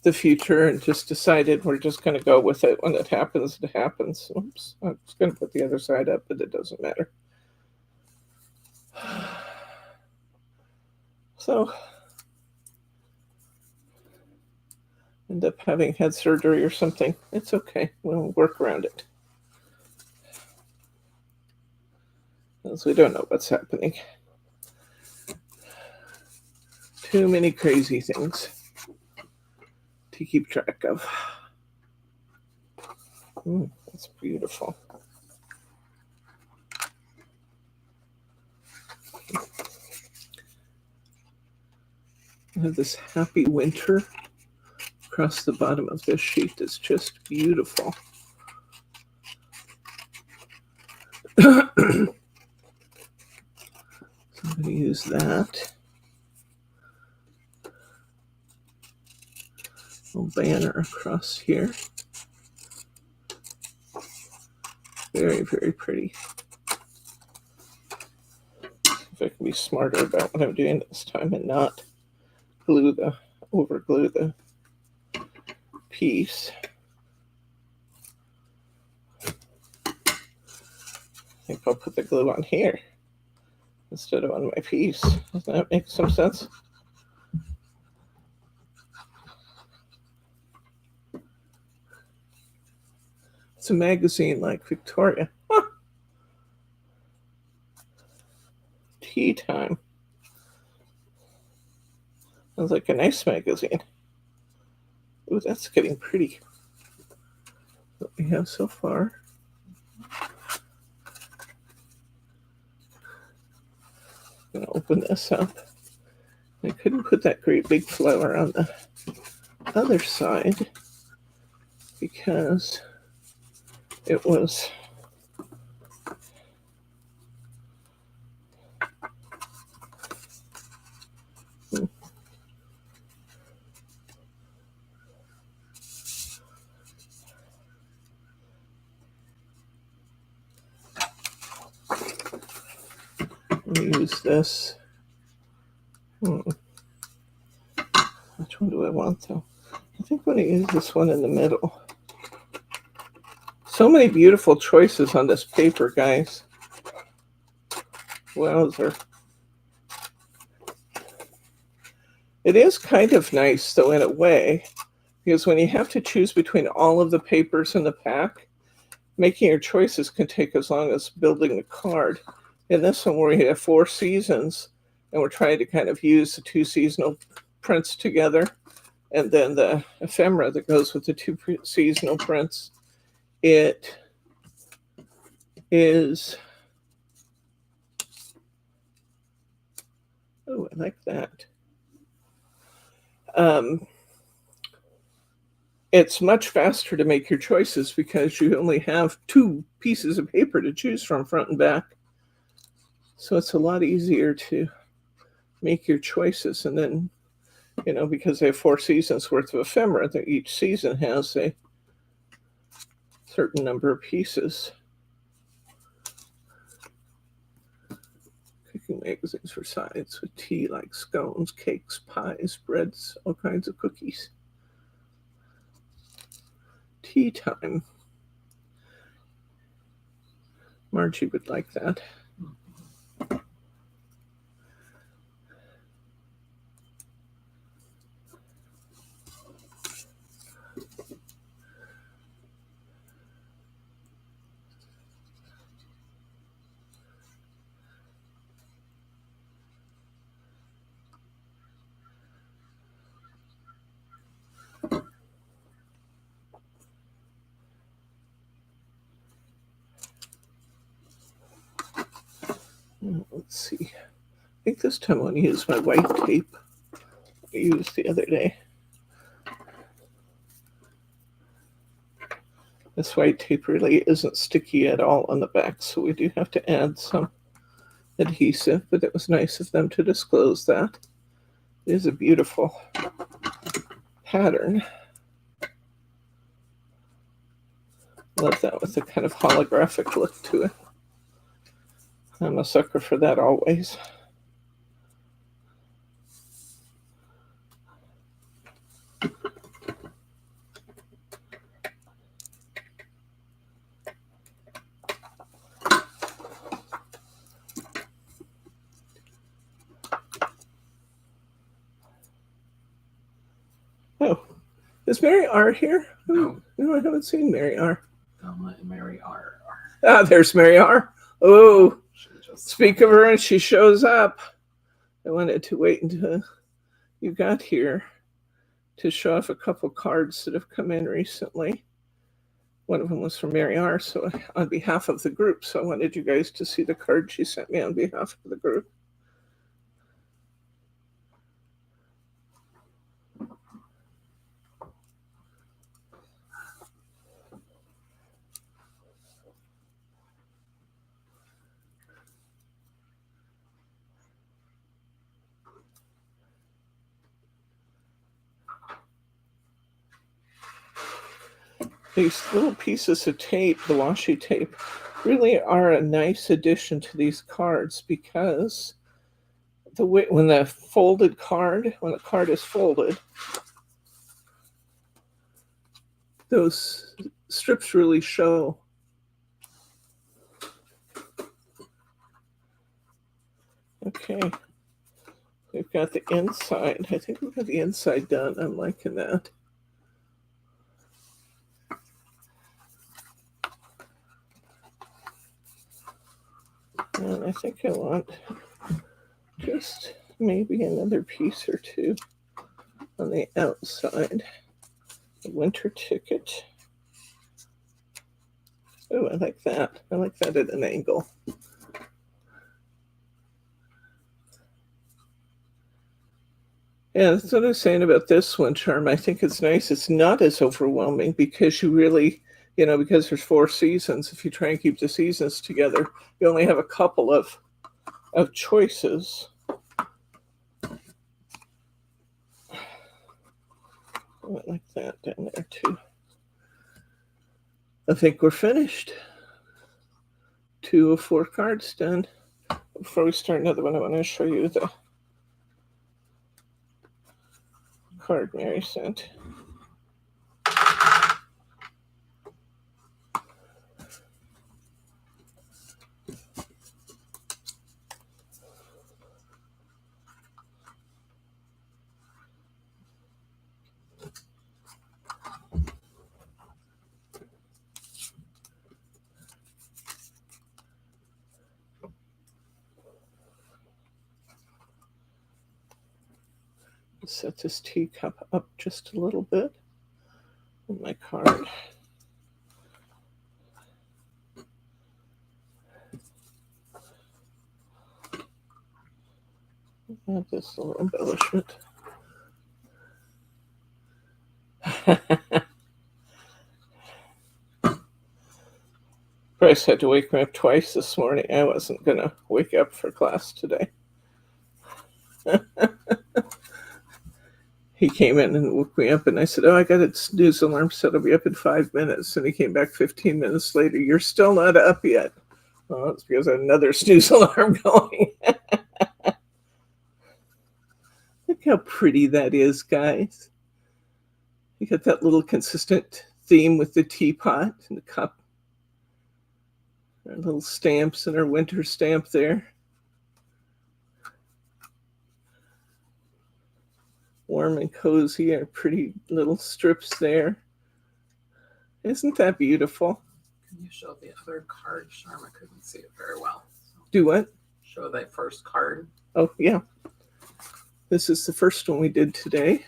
the future and just decided we're just going to go with it. When it happens, it happens. Oops, I was going to put the other side up, but it doesn't matter. So, end up having had surgery or something. It's okay. We'll work around it. Because we don't know what's happening. Too many crazy things to keep track of. That's beautiful. I have this happy winter across the bottom of this sheet that's just beautiful. So I'm going to use that. Little banner across here. Very, very pretty. If I can be smarter about what I'm doing this time and not over glue the piece. I think I'll put the glue on here instead of on my piece. Does that make some sense? It's a magazine like Victoria. Huh. Tea time. Sounds like a nice magazine. Ooh, that's getting pretty. What we have so far. I'm going to open this up. I couldn't put that great big flower on the other side because it was let me use this. Which one do I want though? I think I'm going to use this one in the middle. So many beautiful choices on this paper, guys. Wowzer. It is kind of nice, though, in a way, because when you have to choose between all of the papers in the pack, making your choices can take as long as building the card. In this one, where we have 4 seasons, and we're trying to kind of use the 2 seasonal prints together, and then the ephemera that goes with the 2 seasonal prints, it is... Oh, I like that. It's much faster to make your choices because you only have 2 pieces of paper to choose from, front and back. So it's a lot easier to make your choices. And then, because they have 4 seasons worth of ephemera, that each season has a certain number of pieces. Cooking magazines for sides with tea like scones, cakes, pies, breads, all kinds of cookies. Tea time. Margie would like that. Let's see. I think this time I want to use my white tape I used the other day. This white tape really isn't sticky at all on the back, so we do have to add some adhesive, but it was nice of them to disclose that. It is a beautiful pattern. Love that with a kind of holographic look to it. I'm a sucker for that always. Oh, is Mary R here? No. No, I haven't seen Mary R. Thelma and Mary R. Ah, there's Mary R. Oh, speak of her and she shows up. I wanted to wait until you got here to show off a couple cards that have come in recently. One of them was from Mary R. So on behalf of the group. So I wanted you guys to see the card she sent me on behalf of the group. These little pieces of tape, the washi tape, really are a nice addition to these cards because the way when the card is folded, those strips really show. Okay, we've got the inside. I think we've got the inside done. I'm liking that. And I think I want just maybe another piece or two on the outside. A winter ticket. Oh, I like that. I like that at an angle. Yeah, that's what I was saying about this one, Charm. I think it's nice. It's not as overwhelming because you really, because there's 4 seasons. If you try and keep the seasons together, you only have a couple of choices. I like that down there too. I think we're finished. 2 of 4 cards done. Before we start another one, I want to show you the card Mary sent. Set this teacup up just a little bit on my card. Add this little embellishment. Bryce had to wake me up twice this morning. I wasn't going to wake up for class today. He came in and woke me up, and I said, I got a snooze alarm set. I'll be up in 5 minutes. And he came back 15 minutes later. You're still not up yet. Well, it's because I had another snooze alarm going. Look how pretty that is, guys. You got that little consistent theme with the teapot and the cup. Our little stamps and our winter stamp there. Warm and cozy, our pretty little strips there. Isn't that beautiful? Can you show the other card, Charm? I couldn't see it very well. Do what? Show that first card. Oh, yeah. This is the first one we did today.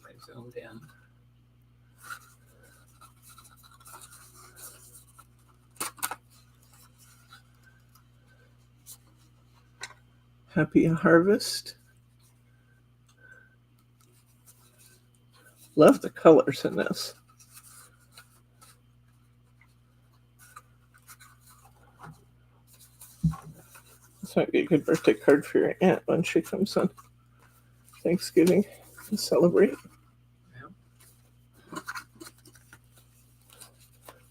I zoomed in. Happy harvest. Love the colors in this. This might be a good birthday card for your aunt when she comes on Thanksgiving to celebrate. Yeah.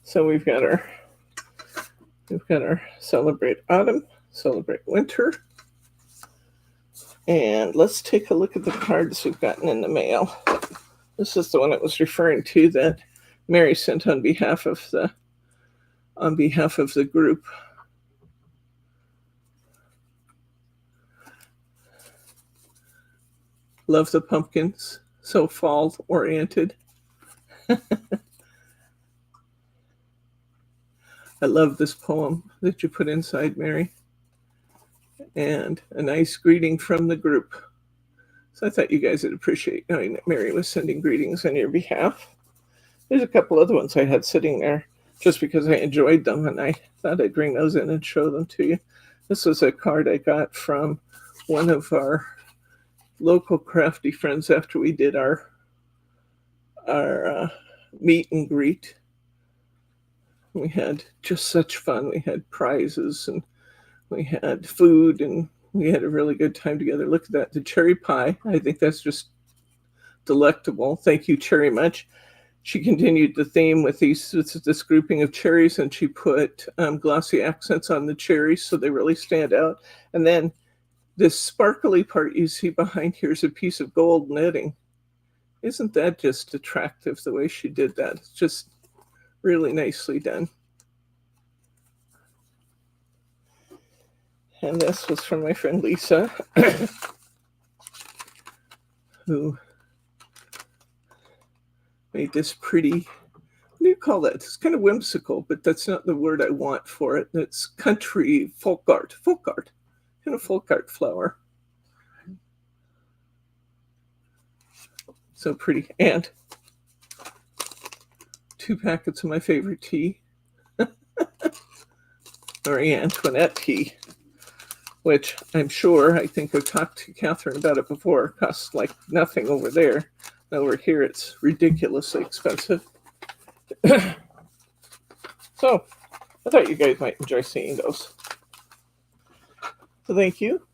So we've got our celebrate autumn, celebrate winter. And let's take a look at the cards we've gotten in the mail. This is the one I was referring to that Mary sent on behalf of the group. Love the pumpkins, so fall oriented. I love this poem that you put inside, Mary. And a nice greeting from the group. So I thought you guys would appreciate knowing that Mary was sending greetings on your behalf. There's a couple other ones I had sitting there just because I enjoyed them, and I thought I'd bring those in and show them to you. This was a card I got from one of our local crafty friends after we did our meet and greet. We had just such fun. We had prizes and we had food and we had a really good time together. Look at that, the cherry pie. I think that's just delectable. Thank you, Cherry Much. She continued the theme with this grouping of cherries, and she put glossy accents on the cherries so they really stand out. And then this sparkly part you see behind here is a piece of gold netting. Isn't that just attractive the way she did that? It's just really nicely done. And this was from my friend Lisa, who made this pretty, what do you call that? It's kind of whimsical, but that's not the word I want for it. It's country folk art, kind of folk art flower. So pretty. And 2 packets of my favorite tea, Marie Antoinette tea, which I think I've talked to Catherine about it before. It costs like nothing over there. Over here, it's ridiculously expensive. So I thought you guys might enjoy seeing those. So thank you.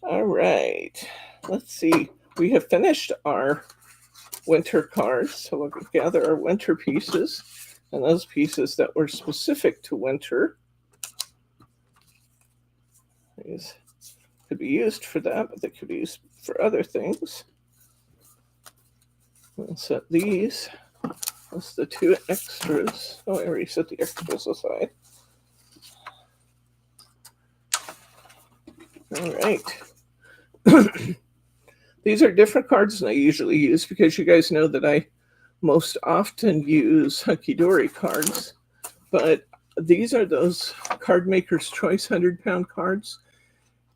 All right. Let's see. We have finished our winter cards. So we'll gather our winter pieces and those pieces that were specific to winter. These could be used for that, but they could be used for other things. We'll set these. That's the 2 extras. Oh, I already set the extras aside. All right. These are different cards than I usually use because you guys know that I most often use Hunky Dory cards. But these are those Card Maker's Choice 100-pound cards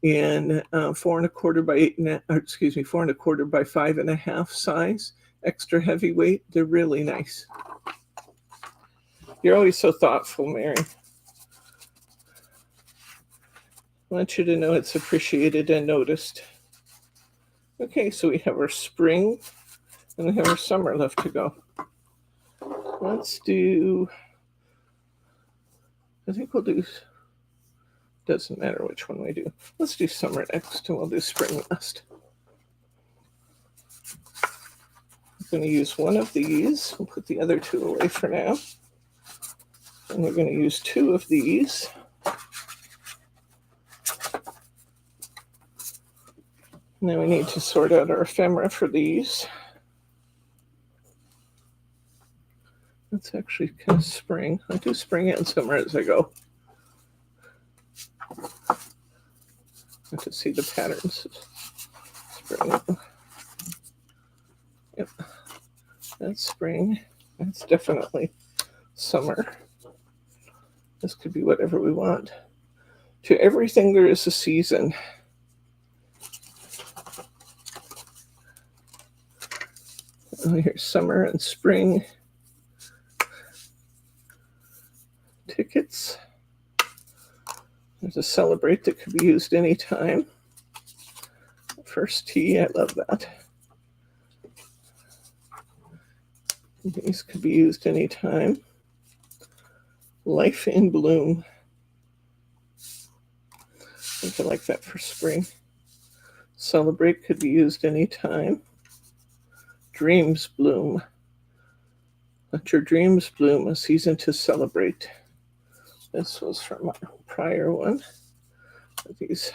in 4 1/4 by 4 1/4 by 5.5 size. Extra heavyweight. They're really nice. You're always so thoughtful, Mary. I want you to know it's appreciated and noticed. Okay, so we have our spring and we have our summer left to go. Let's do, I think we'll do, doesn't matter which one we do. Let's do summer next and we'll do spring last. I'm going to use one of these. We'll put the other 2 away for now. And we're going to use 2 of these. Now we need to sort out our ephemera for these. That's actually kind of spring. I do spring and summer as I go. I can see the patterns. Spring. Yep. That's spring. That's definitely summer. This could be whatever we want. To everything there is a season. Oh, here's summer and spring. Tickets. There's a Celebrate that could be used anytime. First Tee, I love that. These could be used anytime. Life in Bloom. I think I like that for spring. Celebrate could be used anytime. Dreams Bloom. Let your dreams bloom, a season to celebrate. This was from our prior one. These,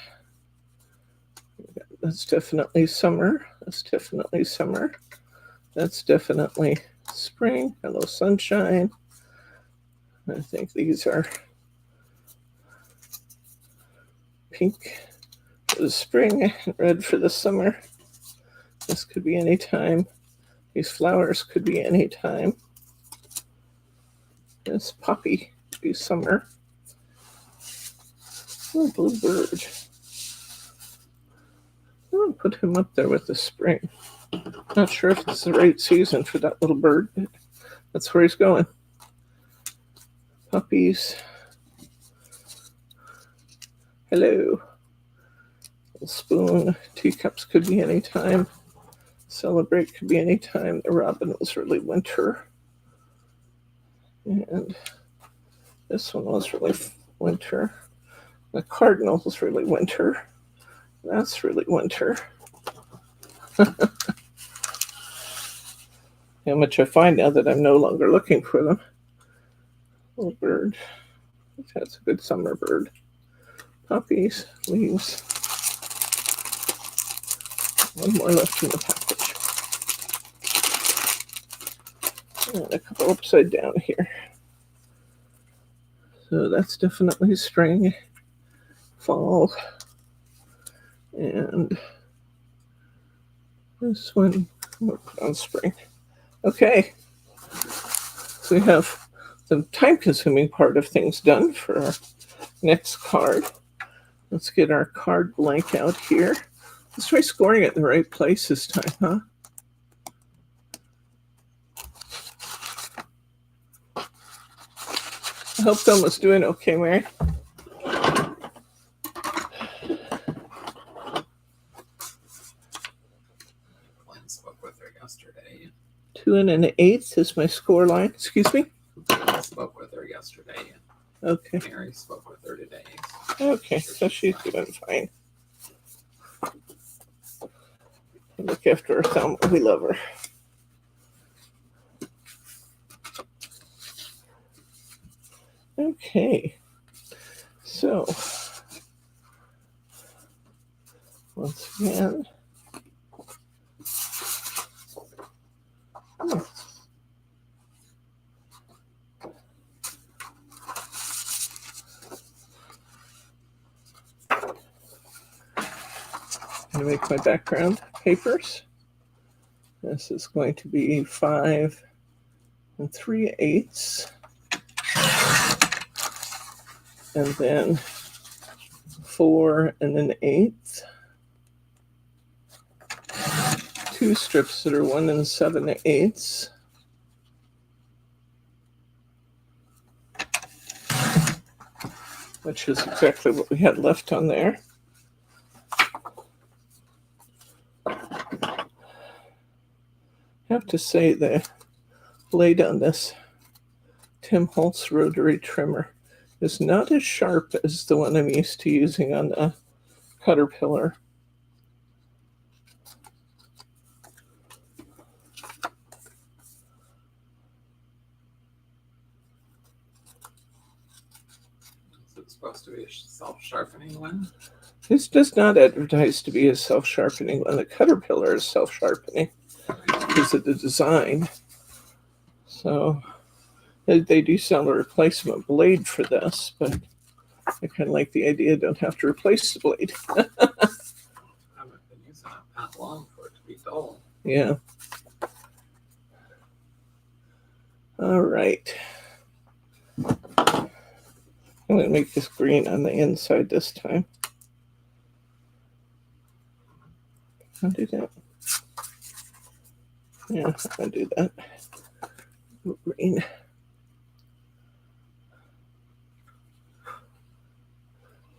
that's definitely summer. That's definitely summer. That's definitely spring. Hello, sunshine. I think these are pink for the spring, red for the summer. This could be any time. These flowers could be any time. This poppy could be summer. Oh, bluebird. I'm going to put him up there with the spring. Not sure if it's the right season for that little bird, but that's where he's going. Puppies. Hello. Little spoon. Teacups could be anytime. Celebrate could be anytime. The robin was really winter. And this one was really winter. The cardinal was really winter. That's really winter. How much I find now that I'm no longer looking for them. Little bird. That's a good summer bird. Poppies, leaves. One more left in the package. And a couple upside down here. So that's definitely spring, fall, and this one I'm going to put on spring. Okay, so we have the time-consuming part of things done for our next card. Let's get our card blank out here. Let's try scoring it in the right place this time, huh? I hope Thelma's doing okay, Mary. Glenn spoke with her yesterday. 2 1/8 is my score line. Excuse me? I spoke with her yesterday. Okay. Mary spoke with her today. Okay, so she's doing fine. Look after her, Thelma. We love her. Okay. So, once again, I'm going to make my background papers. This is going to be 5 3/8, and then 4 1/8. 2 strips that are 1 7/8. Which is exactly what we had left on there. I have to say the blade on this Tim Holtz rotary trimmer is not as sharp as the one I'm used to using on the Caterpillar. Is it supposed to be a self-sharpening one? This does not advertise to be a self-sharpening one. The Caterpillar is self-sharpening because of the design. So they do sell a replacement blade for this, but I kind of like the idea. Don't have to replace the blade. I haven't been using it that long for it to be dull. Yeah. All right. I'm going to make this green on the inside this time. I'll do that. Yeah, I'll do that. Green.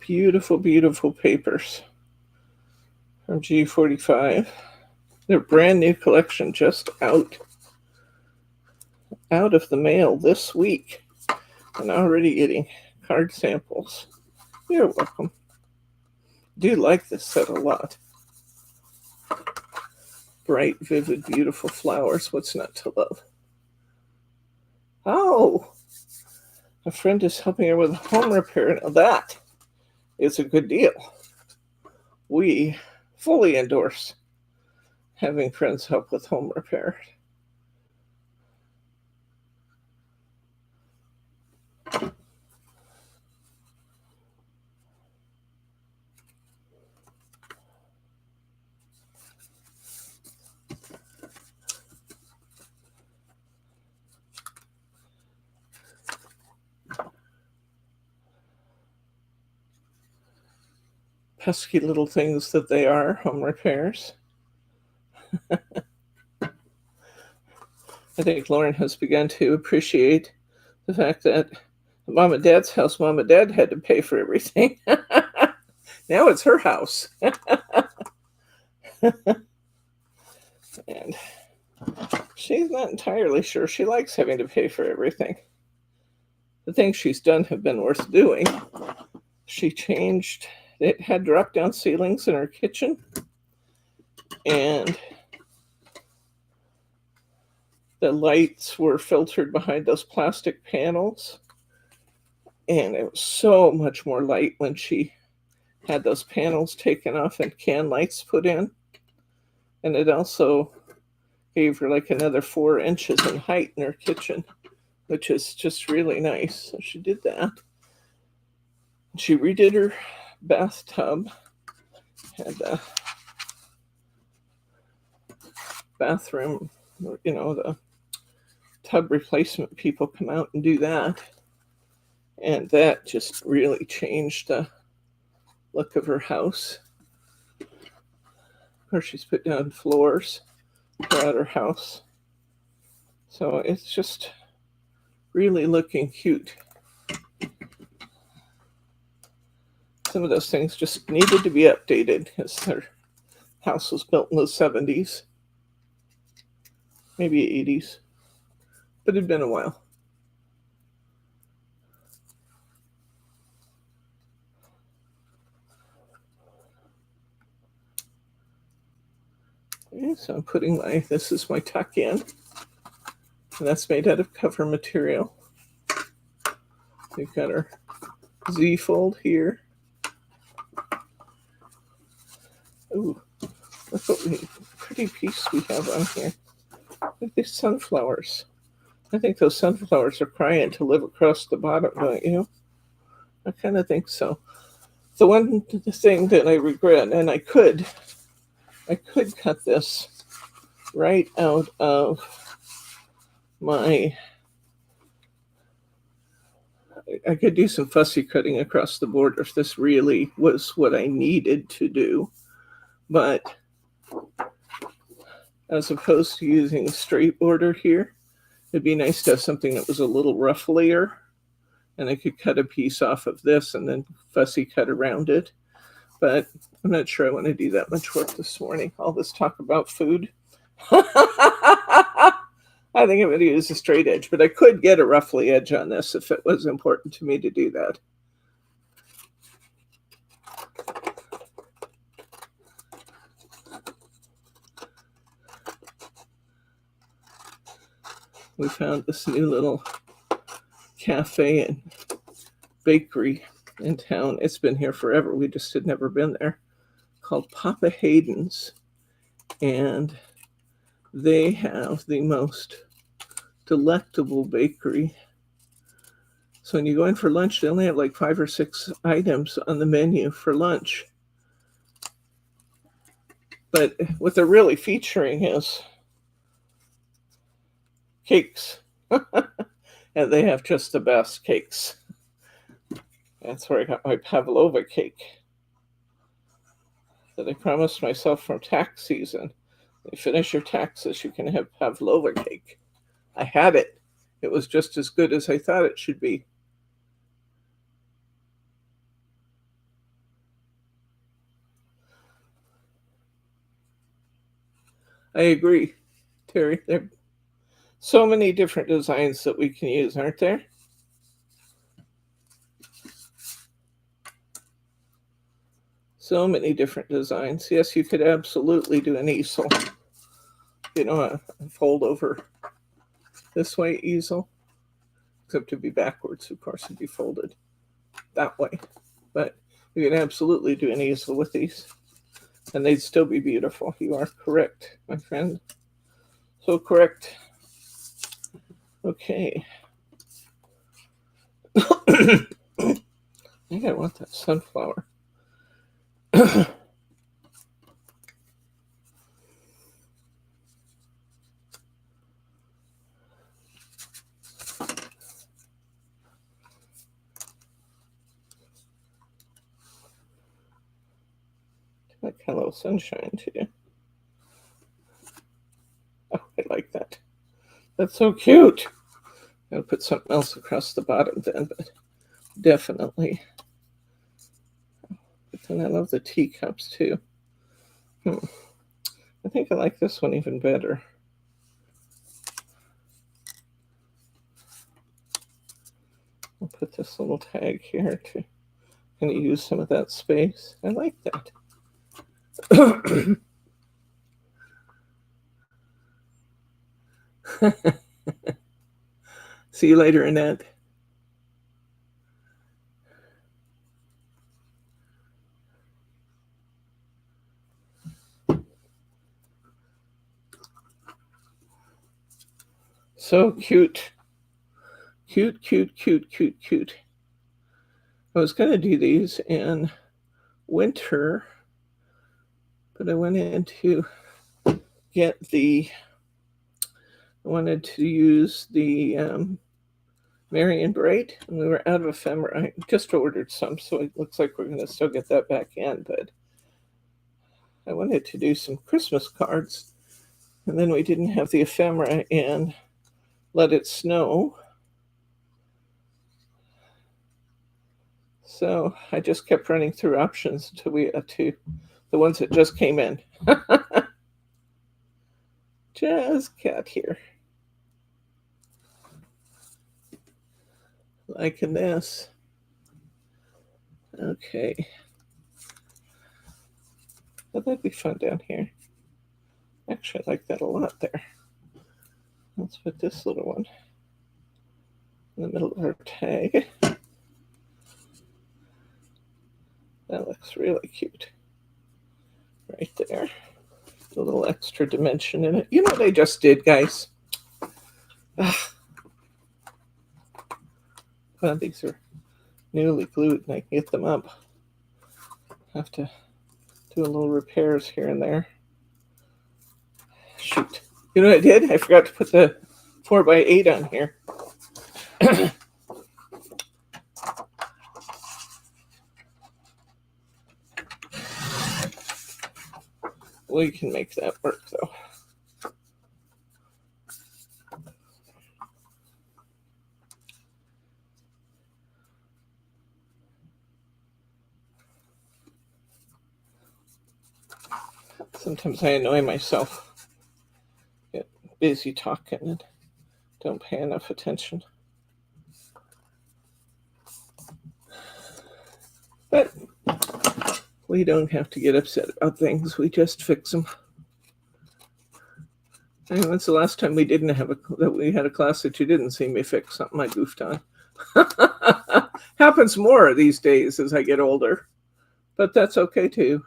Beautiful, beautiful papers from G45. Their brand new collection just out of the mail this week, and already getting card samples. You're welcome. Do like this set a lot. Bright, vivid, beautiful flowers. What's not to love? Oh, a friend is helping her with a home repair. Now that is a good deal. We fully endorse having friends help with home repair. Pesky little things that they are, home repairs. I think Lauren has begun to appreciate the fact that at Mom and Dad's house, Mom and Dad had to pay for everything. Now it's her house. And she's not entirely sure she likes having to pay for everything. The things she's done have been worth doing. She changed, it had drop-down ceilings in her kitchen, and the lights were filtered behind those plastic panels, and it was so much more light when she had those panels taken off and can lights put in. And it also gave her like another 4 inches in height in her kitchen, which is just really nice. So she did that. She redid her bathtub, had a bathroom, the tub replacement people come out and do that. And that just really changed the look of her house. Of course, she's put down floors throughout her house. So it's just really looking cute. Some of those things just needed to be updated because their house was built in the 70s, maybe 80s, but it had been a while. Okay, so I'm putting this is my tuck in, and that's made out of cover material. We've got our Z-fold here. Ooh, look what pretty piece we have on here. Look at these sunflowers. I think those sunflowers are crying to live across the bottom, don't you? I kind of think so. The one thing that I regret, and I could cut this right out of my, I could do some fussy cutting across the border if this really was what I needed to do. But as opposed to using a straight border here, it'd be nice to have something that was a little rufflier, and I could cut a piece off of this and then fussy cut around it. But I'm not sure I want to do that much work this morning. All this talk about food. I think I'm going to use a straight edge, but I could get a roughly edge on this if it was important to me to do that. We found this new little cafe and bakery in town. It's been here forever. We just had never been there. Called Papa Hayden's. And they have the most delectable bakery. So when you go in for lunch, they only have like 5 or 6 items on the menu for lunch. But what they're really featuring is cakes. And they have just the best cakes. That's where I got my pavlova cake that I promised myself from tax season. You finish your taxes, you can have pavlova cake. I had it. It was just as good as I thought it should be. I agree, Terry. There are so many different designs that we can use, aren't there? So many different designs. Yes, you could absolutely do an easel. You know, a fold over this way easel. Except to be backwards, of course, it'd be folded that way. But you can absolutely do an easel with these. And they'd still be beautiful. You are correct, my friend. So correct. Okay. I think I want that sunflower. Like hello sunshine too. Oh, I like that. That's so cute. I'll put something else across the bottom then, but definitely. But then I love the teacups too. I think I like this one even better. I'll put this little tag here to kind of use some of that space. I like that. See you later, Annette. So cute. Cute, cute, cute, cute, cute. I was going to do these in winter, but I went in to get I wanted to use the Marion Bright, and we were out of ephemera. I just ordered some, so it looks like we're going to still get that back in, but I wanted to do some Christmas cards, and then we didn't have the ephemera in Let It Snow. So I just kept running through options until we got to the ones that just came in. Just got here. Liking this. Okay. Well, that'd be fun down here. Actually, I like that a lot there. Let's put this little one in the middle of our tag. That looks really cute. Right there. A little extra dimension in it. You know what I just did, guys? Well, these are newly glued and I can get them up. Have to do a little repairs here and there. Shoot. You know what I did? I forgot to put the 4x8 on here. We can make that work, though. Sometimes I annoy myself. Get busy talking and don't pay enough attention. But we don't have to get upset about things. We just fix them. I mean, when's the last time we had a class that you didn't see me fix something I goofed on? Happens more these days as I get older, but that's okay too.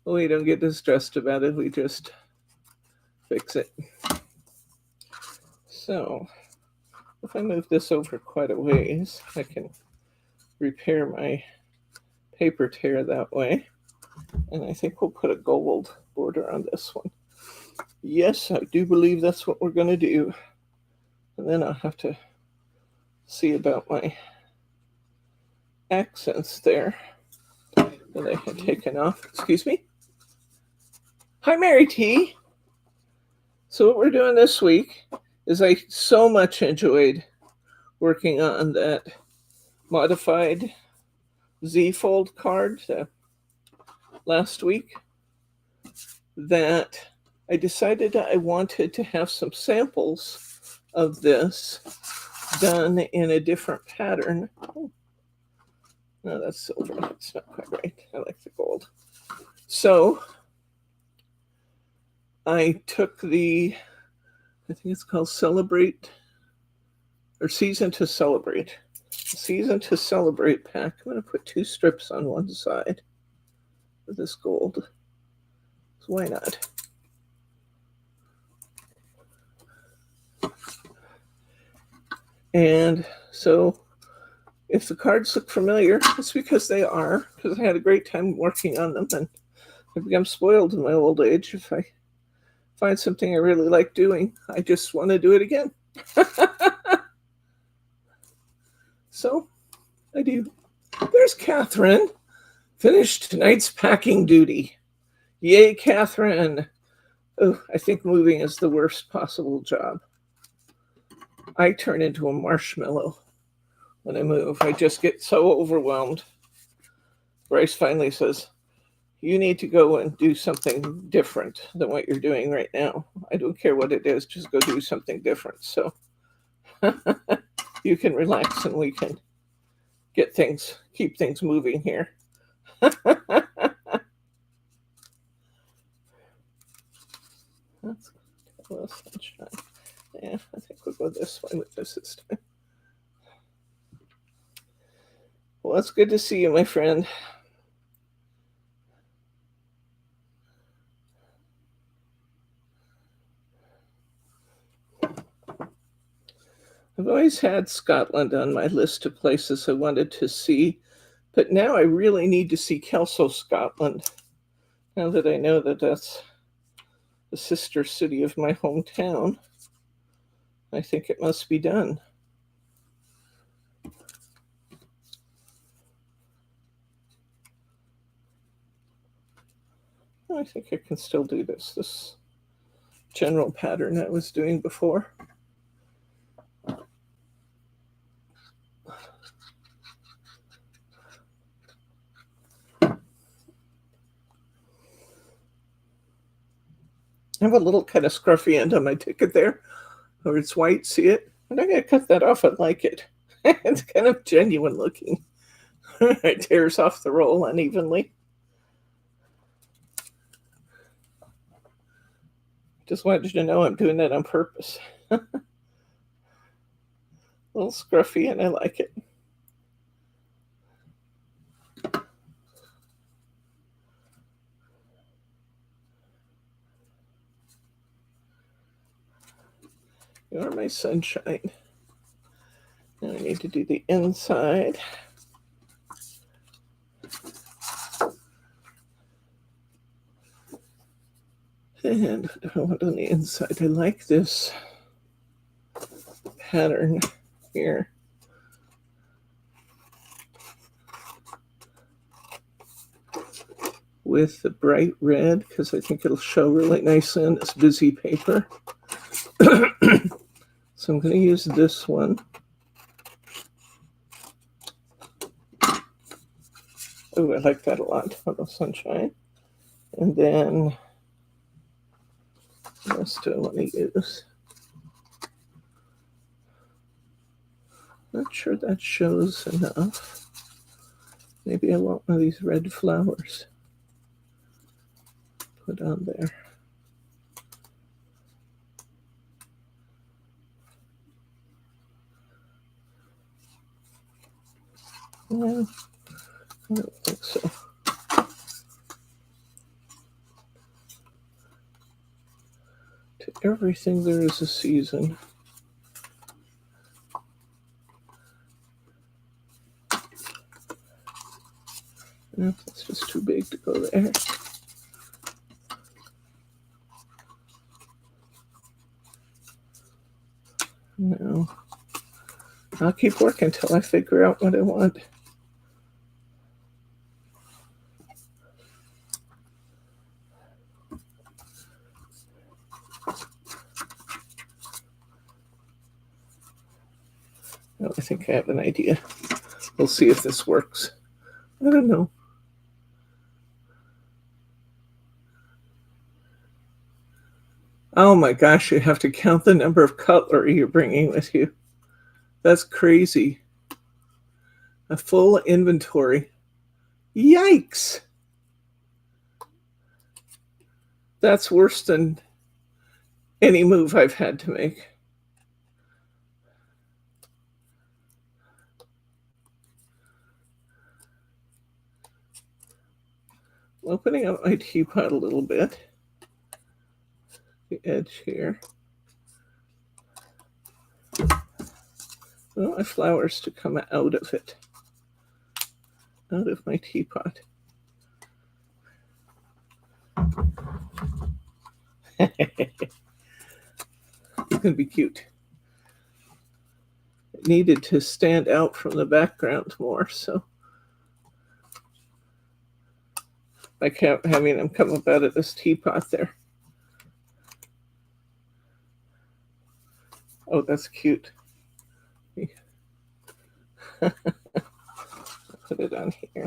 We don't get distressed about it. We just fix it. So if I move this over quite a ways, I can repair my paper tear that way. And I think we'll put a gold border on this one. Yes, I do believe that's what we're going to do. And then I'll have to see about my accents there that I had taken off. Excuse me? Hi, Mary T. So what we're doing this week is I so much enjoyed working on that modified Z-fold card. last week that I decided I wanted to have some samples of this done in a different pattern. Oh, no, that's silver. That's not quite right. I like the gold. So I took I think it's called Celebrate, or Season to Celebrate. Season to Celebrate pack. I'm going to put 2 strips on one side of this gold. So why not? And so if the cards look familiar, it's because they are, because I had a great time working on them, and I've become spoiled in my old age. If I find something I really like doing, I just want to do it again. So I do. There's Catherine. Finished tonight's packing duty. Yay, Catherine. Oh, I think moving is the worst possible job. I turn into a marshmallow when I move. I just get so overwhelmed. Bryce finally says, you need to go and do something different than what you're doing right now. I don't care what it is, just go do something different. So you can relax and we can keep things moving here. That's a little sunshine. Yeah, I think we'll go this way with this time. Well, it's good to see you, my friend. I've always had Scotland on my list of places I wanted to see, but now I really need to see Kelso, Scotland. Now that I know that that's the sister city of my hometown, I think it must be done. I think I can still do this general pattern I was doing before. I have a little kind of scruffy end on my ticket there, or it's white, see it? I'm not going to cut that off. I like it. It's kind of genuine looking. It tears off the roll unevenly. Just wanted you to know I'm doing that on purpose. A little scruffy, and I like it. You are my sunshine. Now I need to do the inside. And I want on the inside. I like this pattern here. With the bright red, because I think it'll show really nicely on this busy paper. So I'm going to use this one. Oh, I like that a lot on the sunshine. And then, what else do I want to use? Not sure that shows enough. Maybe I want one of these red flowers put on there. No, I don't think so. To everything there is a season. No, that's just too big to go there. No. I'll keep working until I figure out what I want. Oh, I think I have an idea. We'll see if this works. I don't know. Oh my gosh, you have to count the number of cutlery you're bringing with you. That's crazy. A full inventory. Yikes. That's worse than any move I've had to make. Opening up my teapot a little bit. The edge here. I want my flowers to come out of it. Out of my teapot. It's gonna be cute. It needed to stand out from the background more, so I kept having them come up out of this teapot there. Oh, that's cute. Put it on here.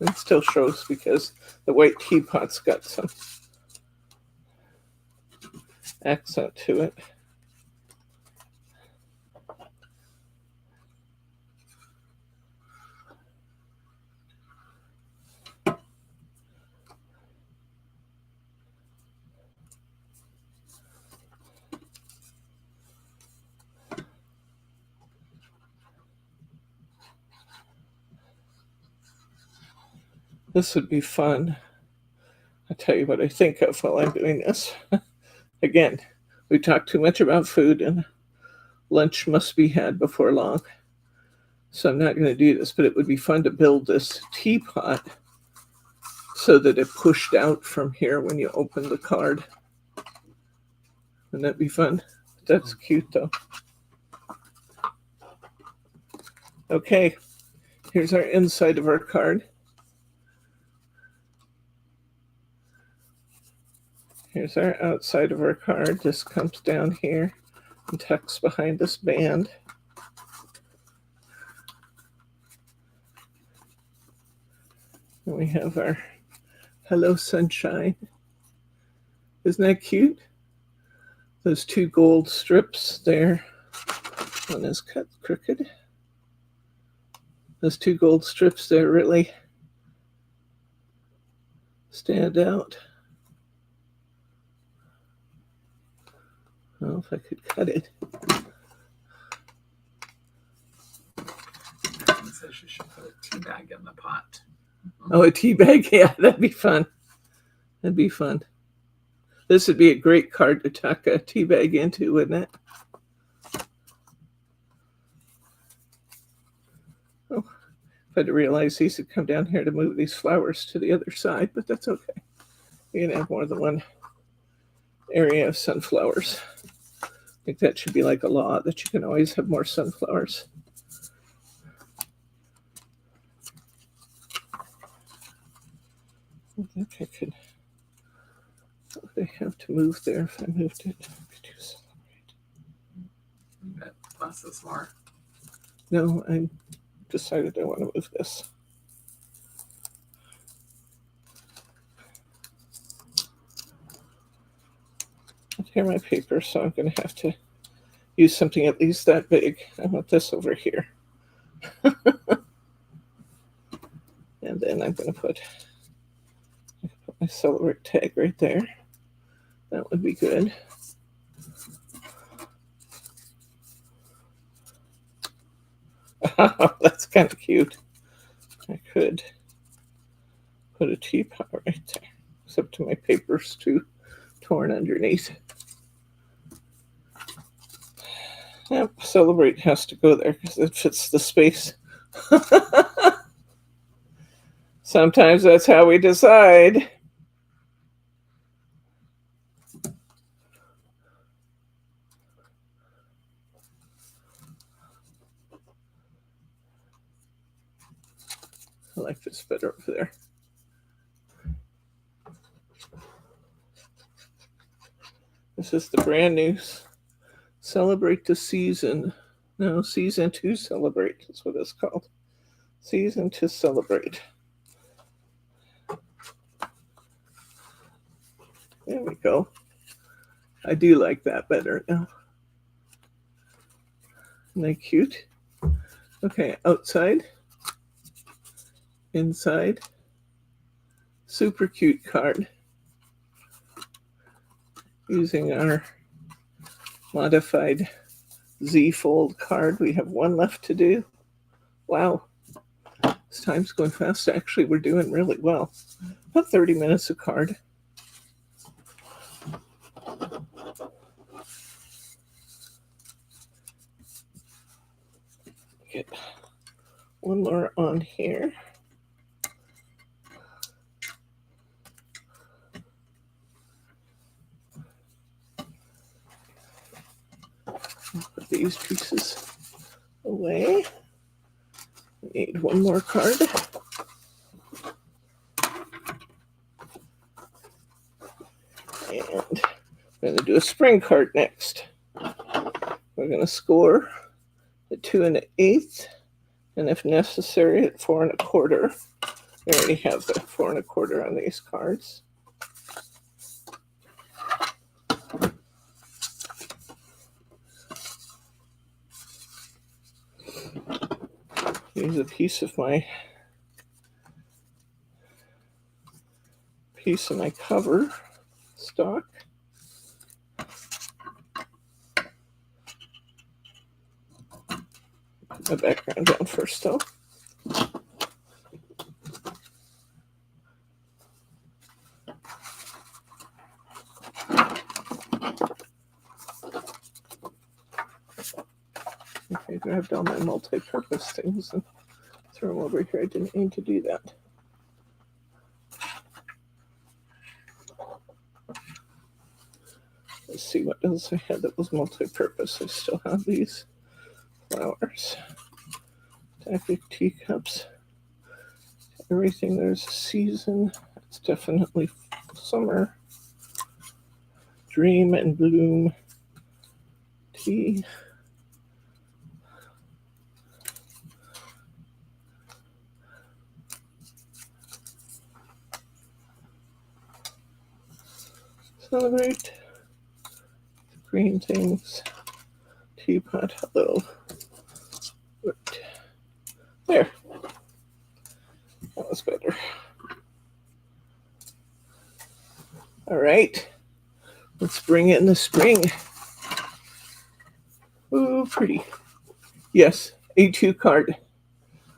It still shows because the white teapot's got some accent to it. This would be fun. I'll tell you what I think of while I'm doing this. Again, we talked too much about food and lunch must be had before long. So I'm not going to do this, but it would be fun to build this teapot so that it pushed out from here when you open the card. Wouldn't that be fun? That's cute though. Okay, here's our inside of our card. Here's our outside of our card. This comes down here and tucks behind this band. And we have our Hello Sunshine. Isn't that cute? Those two gold strips there. One is cut crooked. Those two gold strips there really stand out. Well, if I could cut it. It says you should put a tea bag in the pot. Oh, a tea bag? Yeah, that'd be fun. That'd be fun. This would be a great card to tuck a tea bag into, wouldn't it? Oh, if I'd realized these would come down here to move these flowers to the other side, but that's okay. You're gonna have more than one area of sunflowers. I think that should be like a law that you can always have more sunflowers. I think I could. What would I have to move there if I moved it? That less is more. No, I decided I want to move this. I tear my paper, so I'm going to have to use something at least that big. I want this over here. And then I'm going to put my Celebrate tag right there. That would be good. That's kind of cute. I could put a teapot right there, except my paper's too torn underneath. Yep, Celebrate has to go there because it fits the space. Sometimes that's how we decide. I like this better over there. This is the brand new Celebrate the Season. No, Season to Celebrate is what it's called. Season to Celebrate. There we go. I do like that better now. Isn't that cute? Okay, outside, inside. Super cute card. Using our modified Z-fold card. We have one left to do. Wow. This time's going fast. Actually, we're doing really well. About 30 minutes a card. Get one more on here. Put these pieces away. Need one more card. And I'm going to do a spring card next. We're going to score at 2 1/8, and if necessary, at 4 1/4. We already have the 4 1/4 on these cards. Here's a piece of my cover stock. Put my background down first, though. Okay, I grabbed all my multi-purpose things and threw them over here. I didn't mean to do that. Let's see what else I had that was multi-purpose. I still have these flowers, deck of teacups, everything. There's a season. It's definitely summer. Dream and bloom tea. Celebrate. Green things. Teapot. Hello. Right. There. That was better. All right. Let's bring in the spring. Ooh, pretty. Yes, A2 card.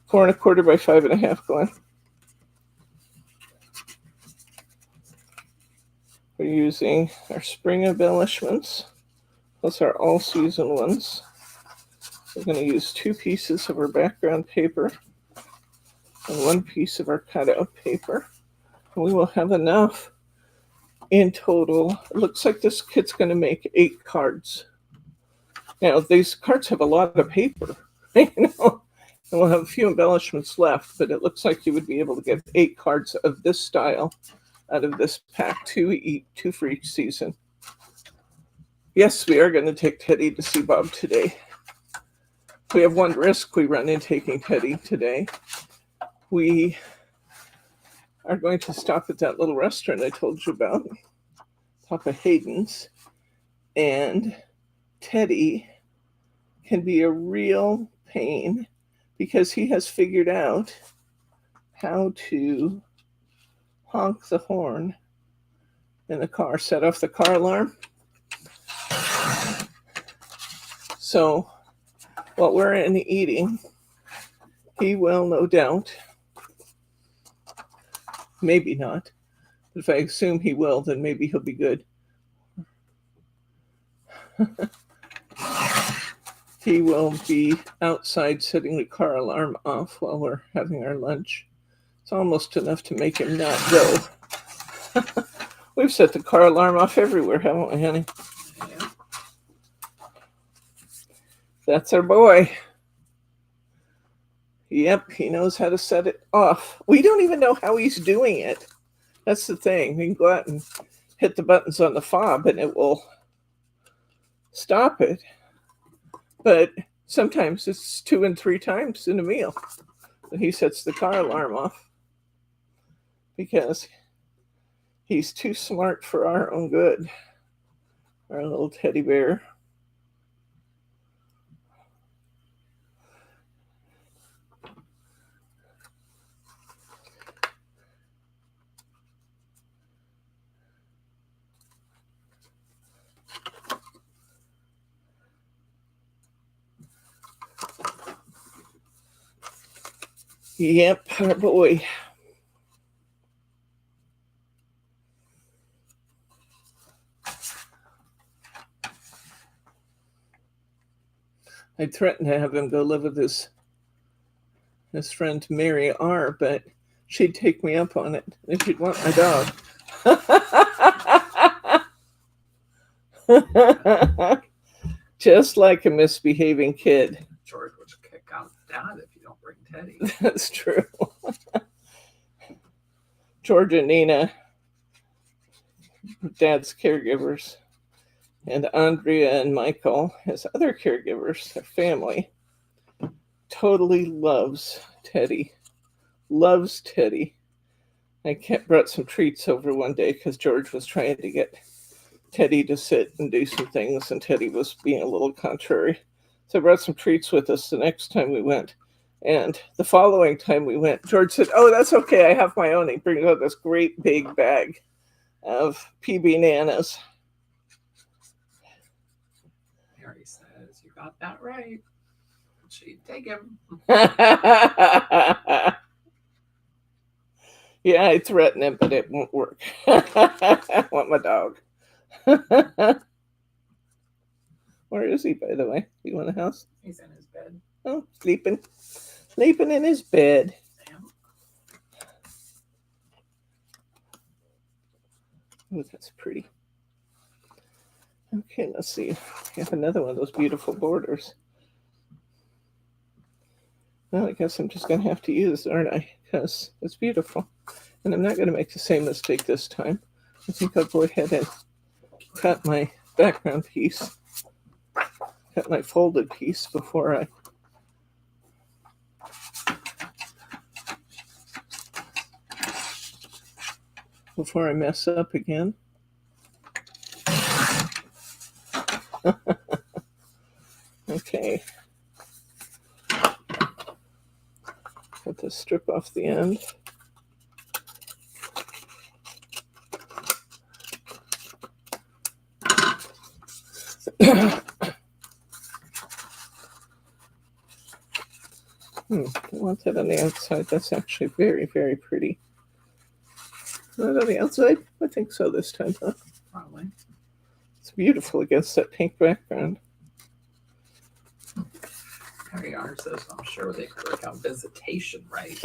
4 1/4 by 5 1/2. Go on. We're using our spring embellishments plus our all-season ones. We're going to use 2 pieces of our background paper and 1 piece of our cutout paper. And we will have enough in total. It looks like this kit's going to make 8 cards. Now, these cards have a lot of paper, you know, and we'll have a few embellishments left, but it looks like you would be able to get 8 cards of this style out of this pack, 2 for each season. Yes, we are going to take Teddy to see Bob today. We have one risk we run in taking Teddy today. We are going to stop at that little restaurant I told you about, Papa Hayden's, and Teddy can be a real pain because he has figured out how to honk the horn in the car, set off the car alarm. So while we're in eating, he will no doubt, maybe not, but if I assume he will, then maybe he'll be good. He will be outside setting the car alarm off while we're having our lunch. It's almost enough to make him not go. We've set the car alarm off everywhere, haven't we, honey? Yeah. That's our boy. Yep, he knows how to set it off. We don't even know how he's doing it. That's the thing. We can go out and hit the buttons on the fob and it will stop it. But sometimes it's 2 and 3 times in a meal that he sets the car alarm off because He's too smart for our own good. Our little teddy bear. Yep, our boy. I threatened to have him go live with his friend Mary R., but she'd take me up on it and she'd want my dog. Just like a misbehaving kid. George would kick out Dad if you don't bring Teddy. That's true. George and Nina, Dad's caregivers, and Andrea and Michael, his other caregivers, their family, totally loves Teddy. Loves Teddy. I brought some treats over one day because George was trying to get Teddy to sit and do some things, and Teddy was being a little contrary. So I brought some treats with us the next time we went. And the following time we went, George said, "Oh, that's okay. I have my own." He brings out this great big bag of PB Nanas. Mary says, "You got that right." She'd take him. Yeah, I threatened him, but it won't work. I want my dog. Where is he, by the way? You in the house? He's in his bed. Oh, sleeping. Sleeping in his bed. Yeah. Oh, that's pretty. Okay, let's see. We have another one of those beautiful borders. Well, I guess I'm just going to have to use it, aren't I? Because it's beautiful. And I'm not going to make the same mistake this time. I think I'll go ahead and cut my background piece. Cut my folded piece before I mess up again. Okay. Cut the strip off the end. I want that on the outside. That's actually very, very pretty. Not on the outside? I think so this time, huh? Probably. It's beautiful against that pink background. Harry R says, "I'm sure they could work out visitation right."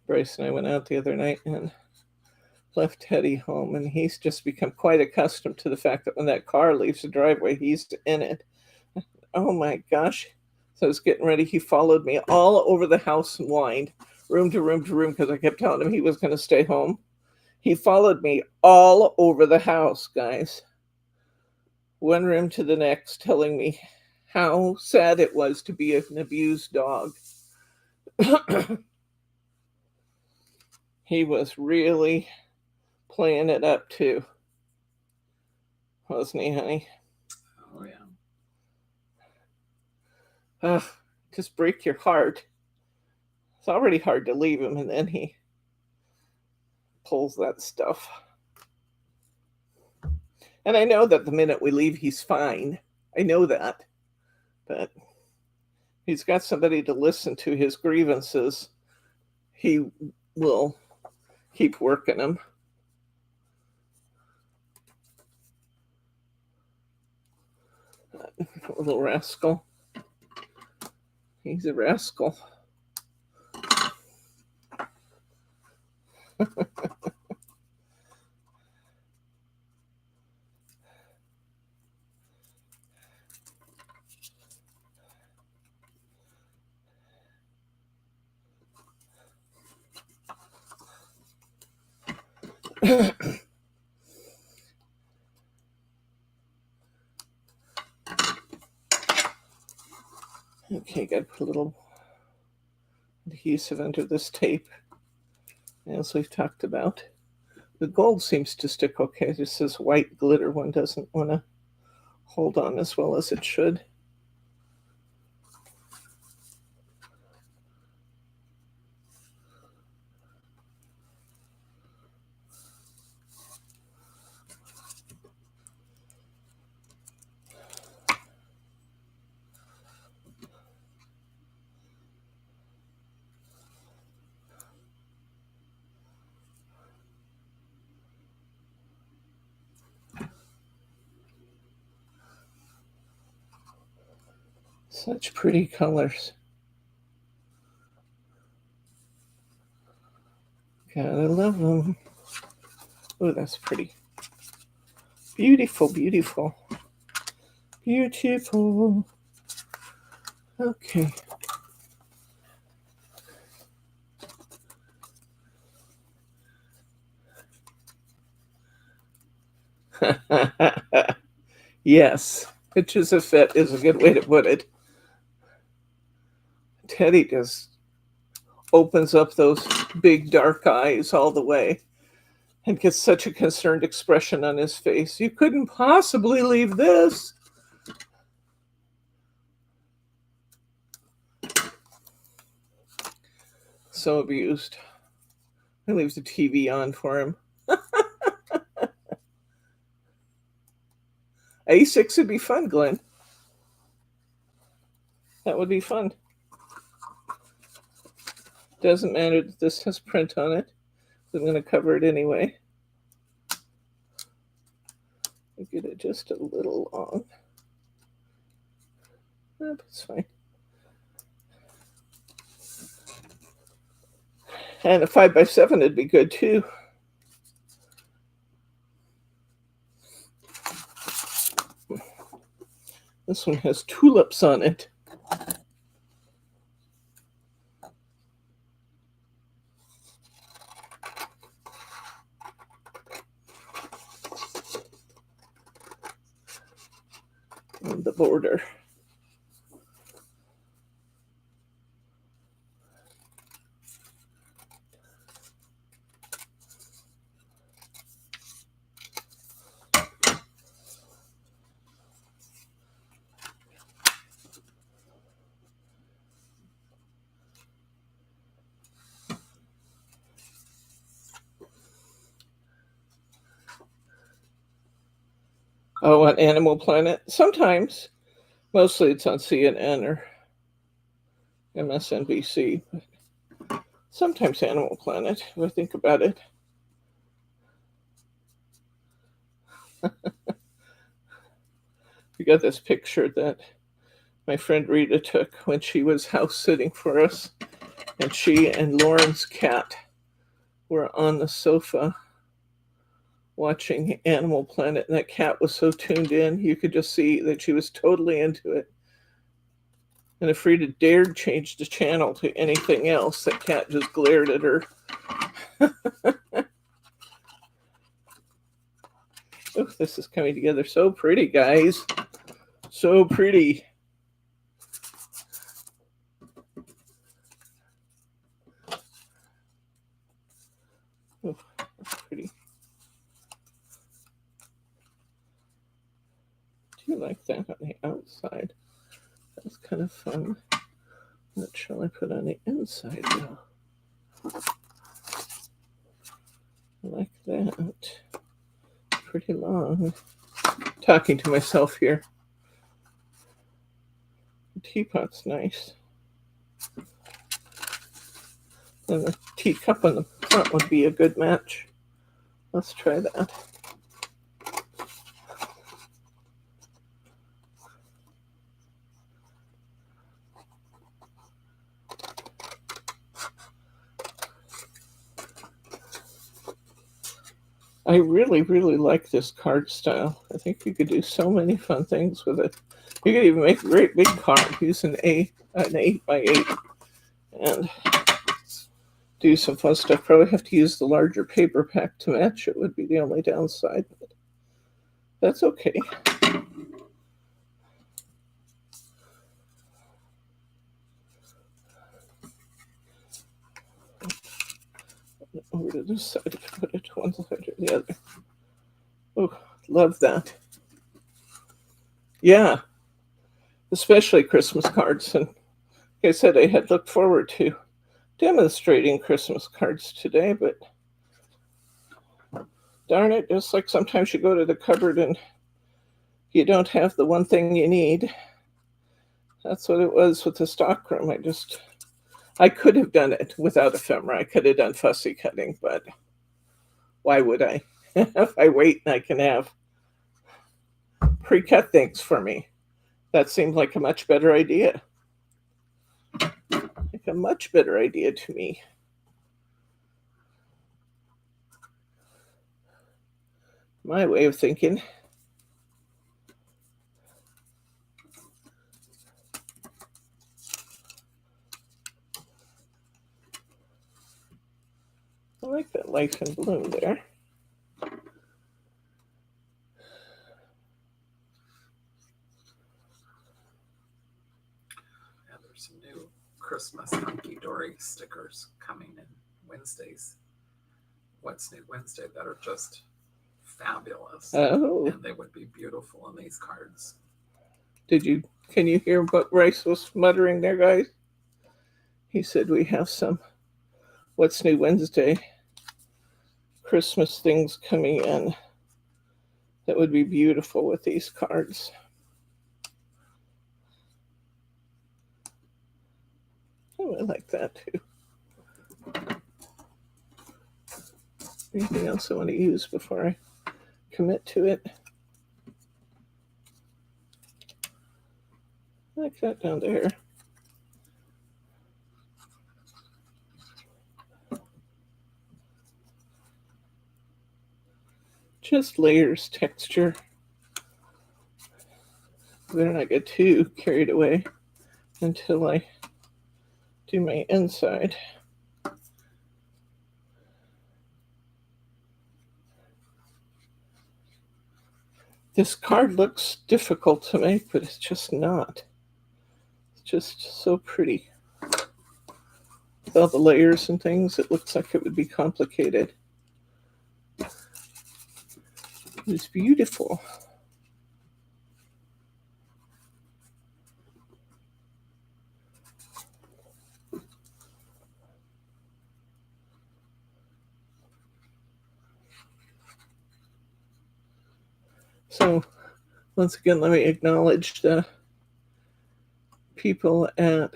Bryce and I went out the other night and left Teddy home, and he's just become quite accustomed to the fact that when that car leaves the driveway, he's in it. Oh my gosh. So I was getting ready. He followed me all over the house and whined, room to room to room, because I kept telling him he was going to stay home. He followed me all over the house, guys. One room to the next, telling me how sad it was to be an abused dog. He was really playing it up too, wasn't he, honey? Oh, yeah. Just break your heart. It's already hard to leave him, and then he pulls that stuff. And I know that the minute we leave, he's fine. I know that. But he's got somebody to listen to his grievances. He will keep working them. Little rascal. He's a rascal. Okay, got to put a little adhesive under this tape, as we've talked about. The gold seems to stick okay. Just this white glitter one doesn't want to hold on as well as it should. Such pretty colors. Gotta love them. Oh, that's pretty. Beautiful, beautiful. Beautiful. Okay. Yes, pitches a fit is a good way to put it. Teddy just opens up those big dark eyes all the way and gets such a concerned expression on his face. You couldn't possibly leave this. So abused. I leave the TV on for him. A6 would be fun, Glenn. That would be fun. Doesn't matter that this has print on it. I'm going to cover it anyway. I get it just a little long. Oh, that's fine. And a 5x7 would be good too. This one has tulips on it. On the border. Oh, on Animal Planet? Sometimes. Mostly it's on CNN or MSNBC. But sometimes Animal Planet, if I think about it. We got this picture that my friend Rita took when she was house sitting for us. And she and Lauren's cat were on the sofa watching Animal Planet, and that cat was so tuned in, you could just see that she was totally into it. And if Rita dared change the channel to anything else, that cat just glared at her. Oh, this is coming together so pretty, guys. So pretty. Oh, that's pretty. Do you like that on the outside? That's kind of fun. What shall I put on the inside though? Like that. Pretty long. Talking to myself here. The teapot's nice. And the teacup on the front would be a good match. Let's try that. I really, really like this card style. I think you could do so many fun things with it. You could even make a great big card. Use an 8x8. And do some fun stuff. Probably have to use the larger paper pack to match it, would be the only downside. But that's okay. Over to this side, put it to one side or the other. Oh, love that. Yeah, especially Christmas cards. And like I said, I had looked forward to demonstrating Christmas cards today, but darn it, just like sometimes you go to the cupboard and you don't have the one thing you need. That's what it was with the stockroom. I could have done it without ephemera. I could have done fussy cutting, but why would I? If I wait, I can have pre-cut things for me. That seemed like a much better idea. Like a much better idea to me. My way of thinking. I like that life and bloom there. Yeah, there's some new Christmas hunky-dory stickers coming in Wednesdays. What's New Wednesday that are just fabulous. Oh. And they would be beautiful in these cards. Can you hear what Bryce was muttering there, guys? He said we have some What's New Wednesday Christmas things coming in that would be beautiful with these cards. Oh, I like that too. Anything else I want to use before I commit to it? I like that down there. Just layers texture. Better not get too carried away until I do my inside. This card looks difficult to make, but it's just not. It's just so pretty. With all the layers and things, it looks like it would be complicated. It's beautiful. So, once again, let me acknowledge the people at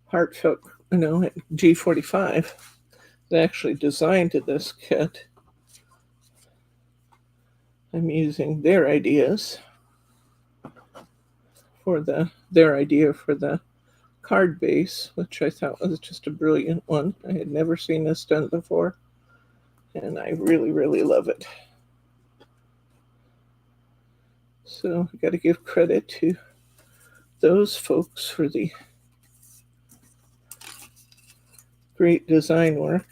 Heartfelt, at G45 that actually designed this kit. I'm using their ideas for their idea for the card base, which I thought was just a brilliant one. I had never seen this done before, and I really, really love it. So I got to give credit to those folks for the great design work.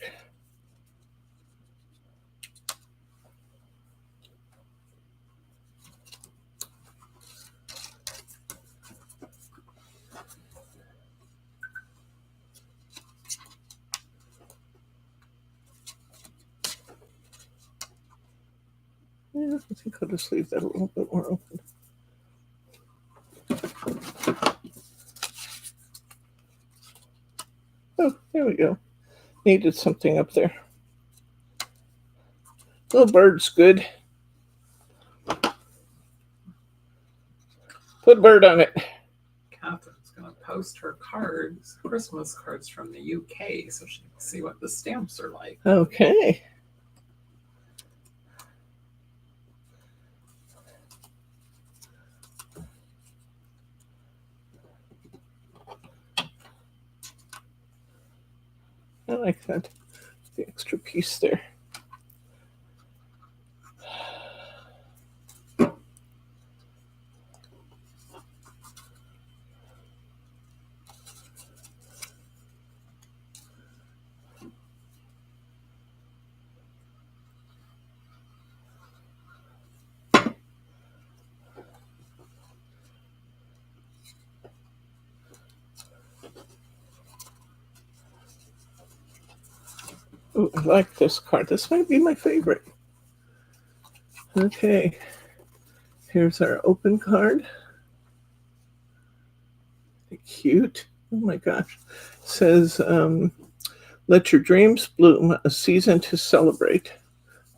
Yeah, I think I'll just leave that a little bit more open. Oh, there we go. Needed something up there. Little bird's good. Put a bird on it. Catherine's going to post her cards, Christmas cards from the UK, so she can see what the stamps are like. Okay. I like that. The extra piece there. Ooh, I like this card. This might be my favorite. Okay. Here's our open card. Cute. Oh my gosh. It says, let your dreams bloom, a season to celebrate.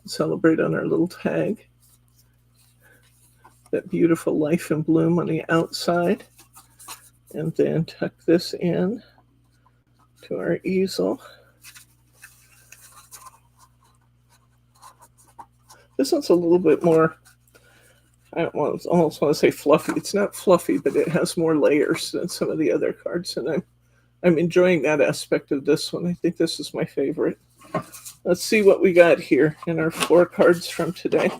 Celebrate on our little tag. That beautiful life in bloom on the outside. And then tuck this in to our easel. This one's a little bit more, I almost want to say fluffy. It's not fluffy, but it has more layers than some of the other cards. And I'm enjoying that aspect of this one. I think this is my favorite. Let's see what we got here in our 4 cards from today.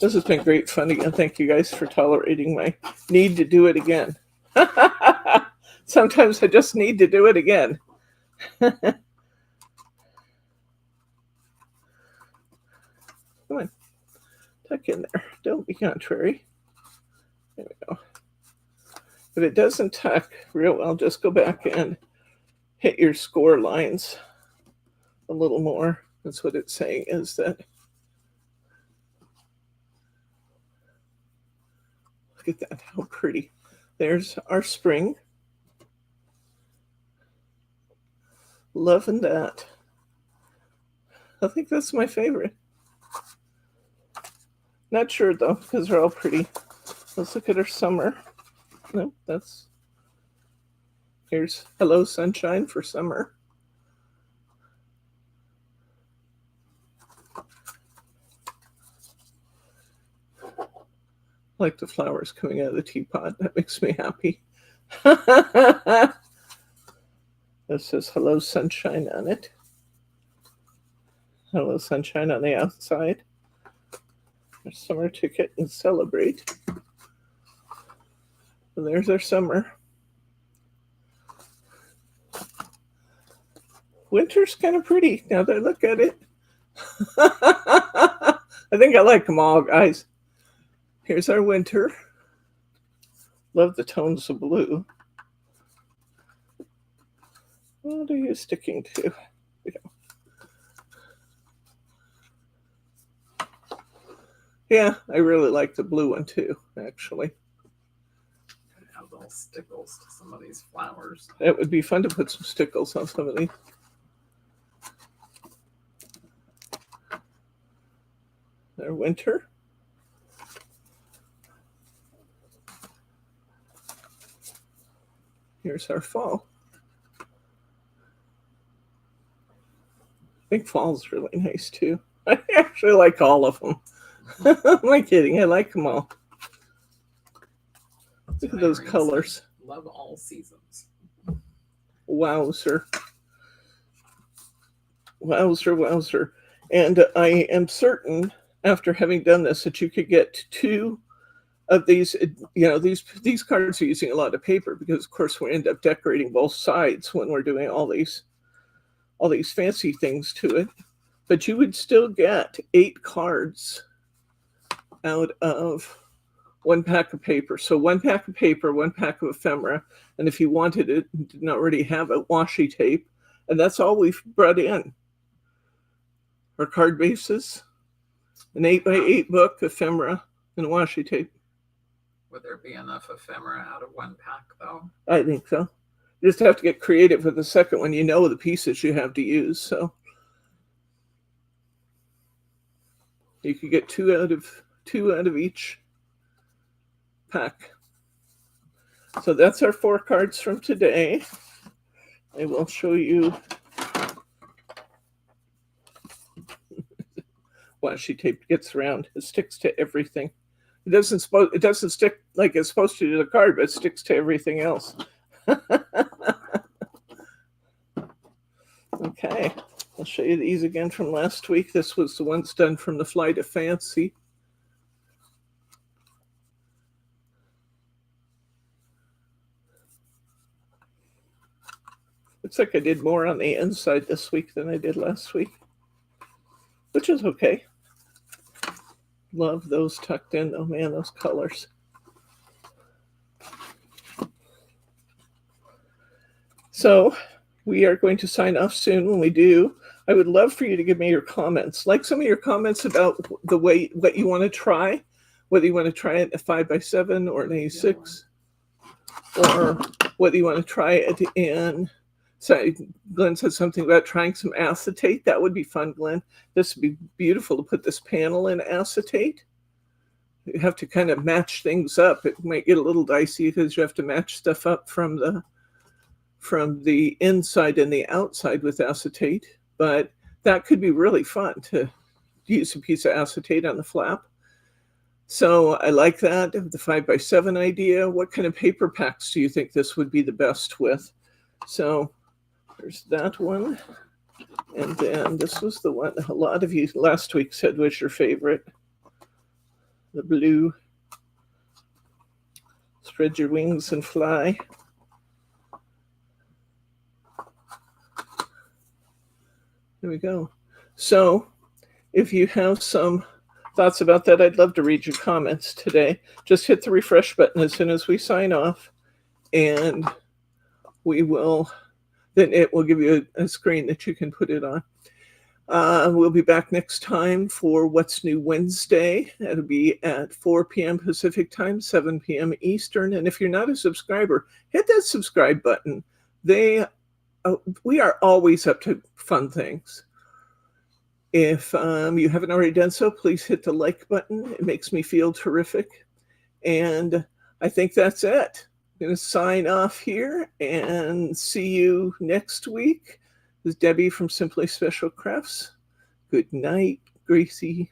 This has been great fun again. Thank you guys for tolerating my need to do it again. Sometimes I just need to do it again. Come on, tuck in there. Don't be contrary. There we go. If it doesn't tuck real well, just go back and hit your score lines a little more. That's what it's saying, is that. Look at that, how pretty. There's our spring. Loving that. I think that's my favorite. Not sure though, because they're all pretty. Let's look at our summer. No, that's. Here's Hello Sunshine for summer. I like the flowers coming out of the teapot. That makes me happy. This says Hello Sunshine on it. Hello Sunshine on the outside. Our summer ticket and celebrate. And there's our summer. Winter's kind of pretty now that I look at it. I think I like them all, guys. Here's our winter. Love the tones of blue. What are you sticking to? Yeah, I really like the blue one too, actually. Have little stickles to some of these flowers. It would be fun to put some stickles on some of these. Their winter. Here's our fall. I think fall's really nice too. I actually like all of them. Am I kidding? I like them all. Look at those colors. Love all seasons. Wowzer. Wowzer, wowzer. And I am certain, after having done this, that you could get 2 of these. You know, these cards are using a lot of paper because, of course, we end up decorating both sides when we're doing all these fancy things to it. But you would still get 8 cards out of 1 pack of paper. So 1 pack of paper, 1 pack of ephemera, and if you wanted it, didn't already have it, washi tape, and that's all we've brought in. Our card bases, an 8x8 book, ephemera, and washi tape. Would there be enough ephemera out of 1 pack, though? I think so. You just have to get creative with the second one. You know the pieces you have to use, so you could get 2 out of each pack. So that's our 4 cards from today. I will show you. Washi tape gets around. It sticks to everything. It doesn't stick like it's supposed to the card, but it sticks to everything else. Okay, I'll show you these again from last week. This was the ones done from the Flight of Fancy. Looks like I did more on the inside this week than I did last week, which is okay. Love those tucked in. Oh man, those colors. So we are going to sign off soon. When we do, I would love for you to give me your comments, like some of your comments about the way, what you want to try, whether you want to try it a 5x7 or an A6, or whether you want to try it in, so Glenn said something about trying some acetate. That would be fun, Glenn. This would be beautiful to put this panel in acetate. You have to kind of match things up. It might get a little dicey because you have to match stuff up from the inside and the outside with acetate, but that could be really fun to use a piece of acetate on the flap. So I like that, the 5x7 idea. What kind of paper packs do you think this would be the best with? So there's that one. And then this was the one a lot of you last week said was your favorite. The blue. Spread your wings and fly. There we go. So if you have some thoughts about that, I'd love to read your comments today. Just hit the refresh button as soon as we sign off, and then it will give you a screen that you can put it on. We'll be back next time for What's New Wednesday. It'll be at 4 p.m. Pacific time, 7 p.m. Eastern. And if you're not a subscriber, hit that subscribe button. We are always up to fun things. If you haven't already done so, please hit the like button. It makes me feel terrific. And I think that's it. I'm going to sign off here and see you next week. This is Debbie from Simply Special Crafts. Good night, Gracie.